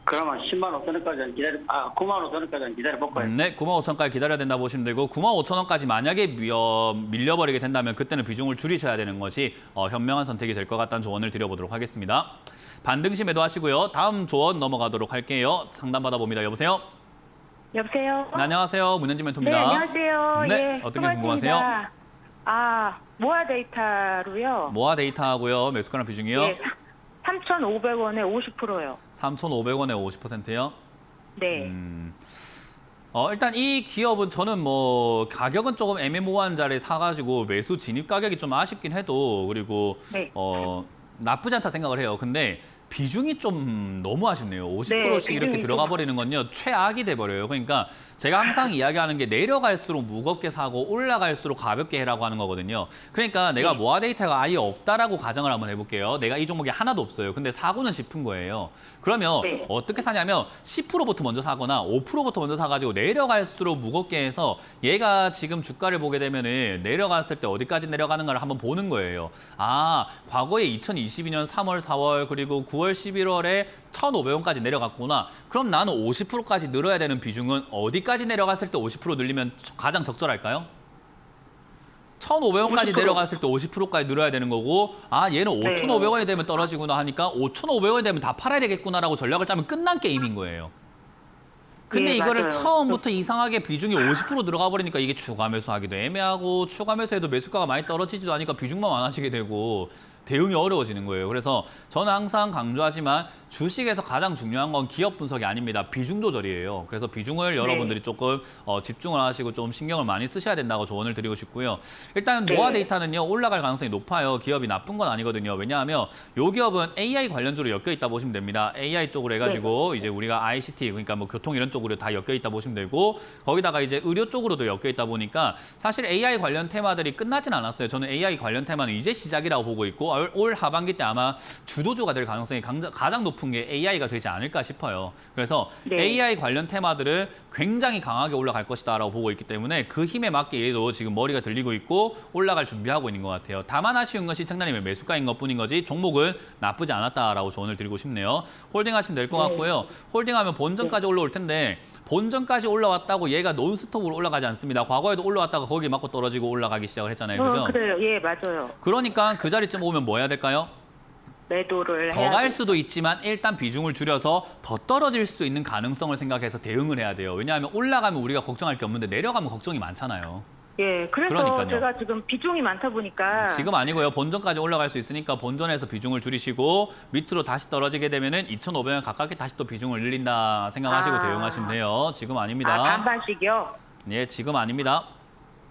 Speaker 2: 그러면 10만 5천 원까지 9만 5천 원까지 기다려볼까요?
Speaker 1: 네, 9만 5천 원까지 기다려야 된다고 보시면 되고 9만 5천 원까지 만약에 밀려버리게 된다면 그때는 비중을 줄이셔야 되는 것이 현명한 선택이 될 것 같다는 조언을 드려보도록 하겠습니다. 반등시 매도하시고요. 다음 조언 넘어가도록 할게요. 상담 받아봅니다. 여보세요?
Speaker 3: 여보세요?
Speaker 1: 네, 안녕하세요. 문현진 멘토입니다.
Speaker 3: 네, 안녕하세요.
Speaker 1: 네,
Speaker 3: 예,
Speaker 1: 어떤 게
Speaker 3: 수고하십니다.
Speaker 1: 궁금하세요?
Speaker 3: 모아 데이터로요.
Speaker 1: 모아 데이터하고요. 매수가랑 비중이요?
Speaker 3: 예, 3,500원에 50%요.
Speaker 1: 3,500원에 50%요?
Speaker 3: 네.
Speaker 1: 일단 이 기업은 저는 뭐 가격은 조금 애매모호한 자리에 사가지고 매수 진입 가격이 좀 아쉽긴 해도 그리고
Speaker 3: 네.
Speaker 1: 나쁘지 않다 생각을 해요. 근데 비중이 좀 너무 아쉽네요. 50%씩
Speaker 3: 네,
Speaker 1: 이렇게
Speaker 3: 비중이
Speaker 1: 들어가
Speaker 3: 좀
Speaker 1: 버리는 건요. 최악이 돼버려요. 그러니까 제가 항상 이야기하는 게 내려갈수록 무겁게 사고 올라갈수록 가볍게 해라고 하는 거거든요. 그러니까 내가
Speaker 3: 네.
Speaker 1: 모아 데이터가 아예 없다라고 가정을 한번 해볼게요. 내가 이 종목이 하나도 없어요. 근데 사고는 싶은 거예요. 그러면
Speaker 3: 네.
Speaker 1: 어떻게 사냐면 10%부터 먼저 사거나 5%부터 먼저 사가지고 내려갈수록 무겁게 해서 얘가 지금 주가를 보게 되면은 내려갔을 때 어디까지 내려가는가를 한번 보는 거예요. 과거에 2022년 3월, 4월 그리고 9월, 11월에 1,500원까지 내려갔구나. 그럼 나는 50%까지 늘어야 되는 비중은 어디까지 내려갔을 때 50% 늘리면 가장 적절할까요? 1,500원까지
Speaker 3: 50%.
Speaker 1: 내려갔을 때 50%까지 늘어야 되는 거고 얘는 5,500원이 되면 떨어지구나 하니까 5,500원이 되면 다 팔아야 되겠구나라고 전략을 짜면 끝난 게임인 거예요. 근데
Speaker 3: 네,
Speaker 1: 이거를
Speaker 3: 맞아요.
Speaker 1: 처음부터 이상하게 비중이 50% 들어가 버리니까 이게 추가 매수하기도 애매하고 추가 매수해도 매수가가 많이 떨어지지도 않으니까 비중만 많아지게 되고 대응이 어려워지는 거예요. 그래서 저는 항상 강조하지만 주식에서 가장 중요한 건 기업 분석이 아닙니다. 비중 조절이에요. 그래서 비중을 여러분들이 조금 집중을 하시고 좀 신경을 많이 쓰셔야 된다고 조언을 드리고 싶고요. 일단 모아 데이터는요. 올라갈 가능성이 높아요. 기업이 나쁜 건 아니거든요. 왜냐하면 이 기업은 AI 관련주로 엮여 있다 보시면 됩니다. AI 쪽으로 해가지고 이제 우리가 ICT 그러니까 뭐 교통 이런 쪽으로 다 엮여 있다 보시면 되고 거기다가 이제 의료 쪽으로도 엮여 있다 보니까 사실 AI 관련 테마들이 끝나진 않았어요. 저는 AI 관련 테마는 이제 시작이라고 보고 있고 올 하반기 때 아마 주도주가 될 가능성이 가장 높은 게 AI가 되지 않을까 싶어요. 그래서
Speaker 3: 네.
Speaker 1: AI 관련 테마들을 굉장히 강하게 올라갈 것이다라고 보고 있기 때문에 그 힘에 맞게 얘도 지금 머리가 들리고 있고 올라갈 준비하고 있는 것 같아요. 다만 아쉬운 건 시청자님의 매수가인 것뿐인 거지 종목은 나쁘지 않았다라고 조언을 드리고 싶네요. 홀딩하시면 될 것 같고요. 홀딩하면 본전까지 올라올 텐데 본전까지 올라왔다고 얘가 논스톱으로 올라가지 않습니다. 과거에도 올라왔다가 거기 맞고 떨어지고 올라가기 시작을 했잖아요. 그죠?
Speaker 3: 그래요. 예, 맞아요.
Speaker 1: 그러니까 그 자리쯤 오면 뭐 해야 될까요?
Speaker 3: 매도를
Speaker 1: 더
Speaker 3: 해야
Speaker 1: 갈
Speaker 3: 돼.
Speaker 1: 수도 있지만 일단 비중을 줄여서 더 떨어질 수 있는 가능성을 생각해서 대응을 해야 돼요. 왜냐하면 올라가면 우리가 걱정할 게 없는데 내려가면 걱정이 많잖아요.
Speaker 3: 예, 그래서
Speaker 1: 그러니까요.
Speaker 3: 제가 지금 비중이 많다 보니까
Speaker 1: 지금 아니고요. 본전까지 올라갈 수 있으니까 본전에서 비중을 줄이시고 밑으로 다시 떨어지게 되면은 2,500원 가깝게 다시 또 비중을 늘린다 생각하시고
Speaker 3: 아.
Speaker 1: 대응하시면 돼요. 지금 아닙니다.
Speaker 3: 반반씩이요?
Speaker 1: 예, 지금 아닙니다.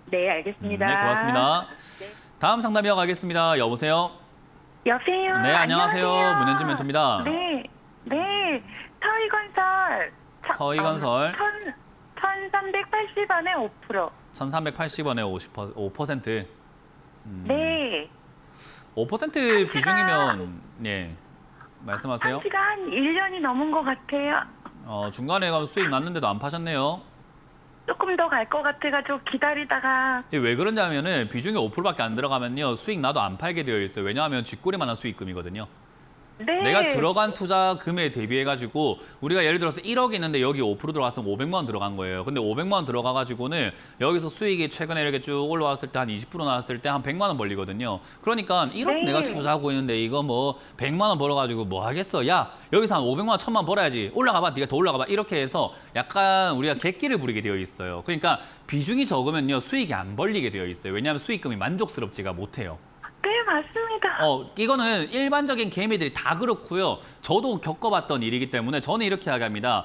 Speaker 3: 네, 알겠습니다.
Speaker 1: 네, 고맙습니다. 다음 상담 이어가겠습니다. 여보세요?
Speaker 3: 여보세요?
Speaker 1: 네, 안녕하세요. 문현진 멘토입니다.
Speaker 3: 네, 네. 서희건설.
Speaker 1: 서희건설.
Speaker 3: 1,380원에 5%.
Speaker 1: 1,380원에 5%.
Speaker 3: 네.
Speaker 1: 5% 비중이면 예. 말씀하세요.
Speaker 3: 한 지가 한 1년이 넘은 것 같아요.
Speaker 1: 중간에 가면 수익 났는데도 안 파셨네요.
Speaker 3: 조금 더 갈 것 같아가지고 기다리다가.
Speaker 1: 이게 왜 그런냐면은 비중이 5%밖에 안 들어가면요. 수익 나도 안 팔게 되어 있어요. 왜냐하면 쥐꼬리만한 수익금이거든요.
Speaker 3: 네.
Speaker 1: 내가 들어간 투자금에 대비해가지고 우리가 예를 들어서 1억 있는데 여기 5% 들어갔으면 500만 원 들어간 거예요. 근데 500만 원 들어가가지고는 여기서 수익이 최근에 이렇게 쭉 올라왔을 때 한 20% 나왔을 때 한 100만 원 벌리거든요. 그러니까 1억
Speaker 3: 네.
Speaker 1: 내가 투자하고 있는데 이거 뭐 100만 원 벌어가지고 뭐 하겠어. 야 여기서 한 500만 원 1000만 원 벌어야지. 올라가봐. 네가 더 올라가봐. 이렇게 해서 약간 우리가 객기를 부리게 되어 있어요. 그러니까 비중이 적으면요. 수익이 안 벌리게 되어 있어요. 왜냐하면 수익금이 만족스럽지가 못해요.
Speaker 3: 네, 맞습니다.
Speaker 1: 이거는 일반적인 개미들이 다 그렇고요. 저도 겪어봤던 일이기 때문에 저는 이렇게 이야기합니다.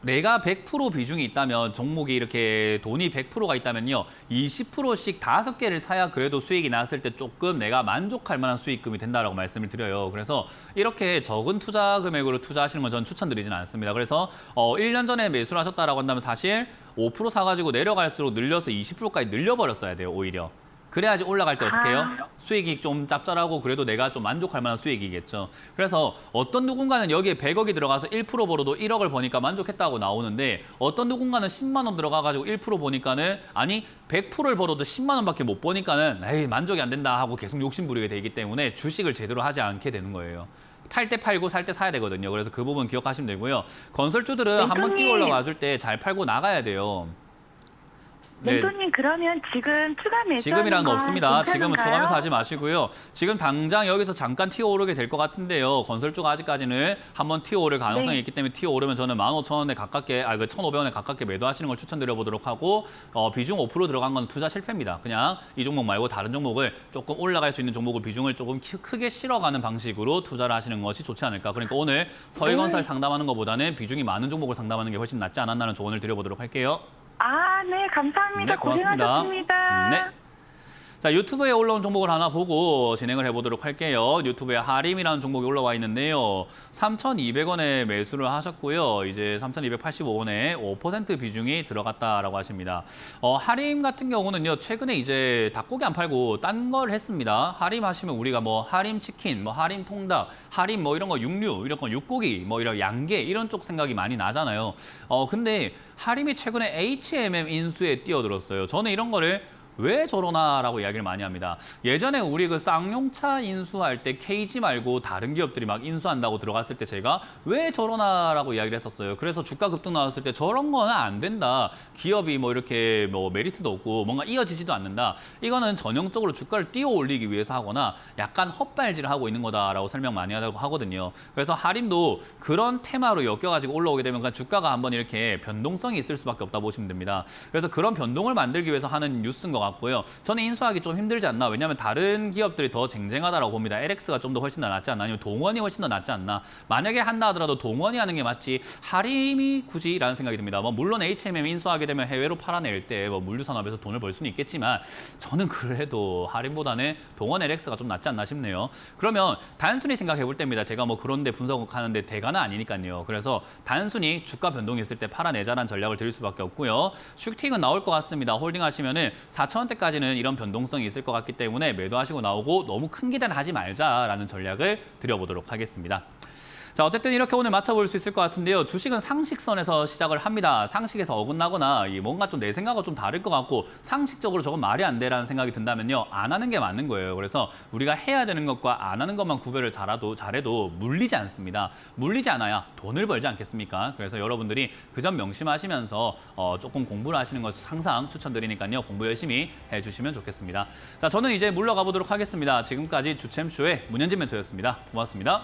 Speaker 1: 내가 100% 비중이 있다면 종목이 이렇게 돈이 100%가 있다면요. 20%씩 5개를 사야 그래도 수익이 났을 때 조금 내가 만족할 만한 수익금이 된다라고 말씀을 드려요. 그래서 이렇게 적은 투자 금액으로 투자하시는 건 저는 추천드리지는 않습니다. 그래서 1년 전에 매수를 하셨다라고 한다면 사실 5% 사가지고 내려갈수록 늘려서 20%까지 늘려버렸어야 돼요. 오히려. 그래야지 올라갈 때 어떻게 해요? 수익이 좀 짭짤하고 그래도 내가 좀 만족할 만한 수익이겠죠. 그래서 어떤 누군가는 여기에 100억이 들어가서 1% 벌어도 1억을 버니까 만족했다고 나오는데 어떤 누군가는 10만 원 들어가가지고 1% 보니까는 아니 100%를 벌어도 10만 원밖에 못 버니까는 에이 만족이 안 된다 하고 계속 욕심 부리게 되기 때문에 주식을 제대로 하지 않게 되는 거예요. 팔 때 팔고 살 때 사야 되거든요. 그래서 그 부분 기억하시면 되고요. 건설주들은 한번 뛰어 올라와 줄 때 잘 팔고 나가야 돼요.
Speaker 3: 멘토님 그러면 지금 추가 매수
Speaker 1: 지금이라는 거 없습니다. 지금은 추가 매수 하지 마시고요. 지금 당장 여기서 잠깐 튀어오르게 될 것 같은데요. 건설주가 아직까지는 한번 튀어오를 가능성이
Speaker 3: 네.
Speaker 1: 있기 때문에 튀어오르면 저는 15,000원에 가깝게, 1,500원에 가깝게 매도하시는 걸 추천드려 보도록 하고 비중 5% 들어간 건 투자 실패입니다. 그냥 이 종목 말고 다른 종목을 조금 올라갈 수 있는 종목을 비중을 조금 크게 실어가는 방식으로 투자를 하시는 것이 좋지 않을까. 그러니까 오늘 서희건설 상담하는 것보다는 비중이 많은 종목을 상담하는 게 훨씬 낫지 않았나는 조언을 드려보도록 할게요.
Speaker 3: 네, 감사합니다.
Speaker 1: 네, 고맙습니다.
Speaker 3: 고생하셨습니다.
Speaker 1: 네. 자, 유튜브에 올라온 종목을 하나 보고 진행을 해보도록 할게요. 유튜브에 하림이라는 종목이 올라와 있는데요. 3,200원에 매수를 하셨고요. 이제 3,285원에 5% 비중이 들어갔다라고 하십니다. 하림 같은 경우는요. 최근에 이제 닭고기 안 팔고 딴 걸 했습니다. 하림 하시면 우리가 뭐 하림 치킨, 뭐 하림 통닭, 하림 뭐 이런 거 육류, 이런 거 육고기, 뭐 이런 양계 이런 쪽 생각이 많이 나잖아요. 근데 하림이 최근에 H&M 인수에 뛰어들었어요. 저는 이런 거를 왜 저러나라고 이야기를 많이 합니다. 예전에 우리 그 쌍용차 인수할 때 KG 말고 다른 기업들이 막 인수한다고 들어갔을 때 제가 왜 저러나라고 이야기를 했었어요. 그래서 주가 급등 나왔을 때 저런 거는 안 된다. 기업이 뭐 이렇게 뭐 메리트도 없고 뭔가 이어지지도 않는다. 이거는 전형적으로 주가를 띄워 올리기 위해서 하거나 약간 헛발질을 하고 있는 거다라고 설명 많이 하다고 하거든요. 그래서 하림도 그런 테마로 엮여가지고 올라오게 되면 그냥 주가가 한번 이렇게 변동성이 있을 수밖에 없다 보시면 됩니다. 그래서 그런 변동을 만들기 위해서 하는 뉴스인 것 같고요. 저는 인수하기 좀 힘들지 않나. 왜냐하면 다른 기업들이 더 쟁쟁하다라고 봅니다. LX가 좀 더 훨씬 더 낫지 않나. 아니면 동원이 훨씬 더 낫지 않나. 만약에 한다 하더라도 동원이 하는 게 맞지 하림이 굳이라는 생각이 듭니다. 뭐 물론 H&M 인수하게 되면 해외로 팔아낼 때 뭐 물류산업에서 돈을 벌 수는 있겠지만 저는 그래도 하림보다는 동원 LX가 좀 낫지 않나 싶네요. 그러면 단순히 생각해 볼 때입니다. 제가 뭐 그런데 분석하는데 대가는 아니니까요. 그래서 단순히 주가 변동이 있을 때 팔아내자라는 전략을 드릴 수밖에 없고요. 슈팅은 나올 것 같습니다. 홀딩 하시면은 4,000 14,000원대까지는 이런 변동성이 있을 것 같기 때문에 매도하시고 나오고 너무 큰 기대는 하지 말자라는 전략을 드려보도록 하겠습니다. 자, 어쨌든 이렇게 오늘 맞춰볼 수 있을 것 같은데요. 주식은 상식선에서 시작을 합니다. 상식에서 어긋나거나 뭔가 좀 내 생각과 좀 다를 것 같고 상식적으로 저건 말이 안 돼라는 생각이 든다면요. 안 하는 게 맞는 거예요. 그래서 우리가 해야 되는 것과 안 하는 것만 구별을 잘해도 물리지 않습니다. 물리지 않아야 돈을 벌지 않겠습니까? 그래서 여러분들이 그 점 명심하시면서 조금 공부를 하시는 것을 항상 추천드리니까요. 공부 열심히 해주시면 좋겠습니다. 자, 저는 이제 물러가 보도록 하겠습니다. 지금까지 주챔쇼의 문현진 멘토였습니다. 고맙습니다.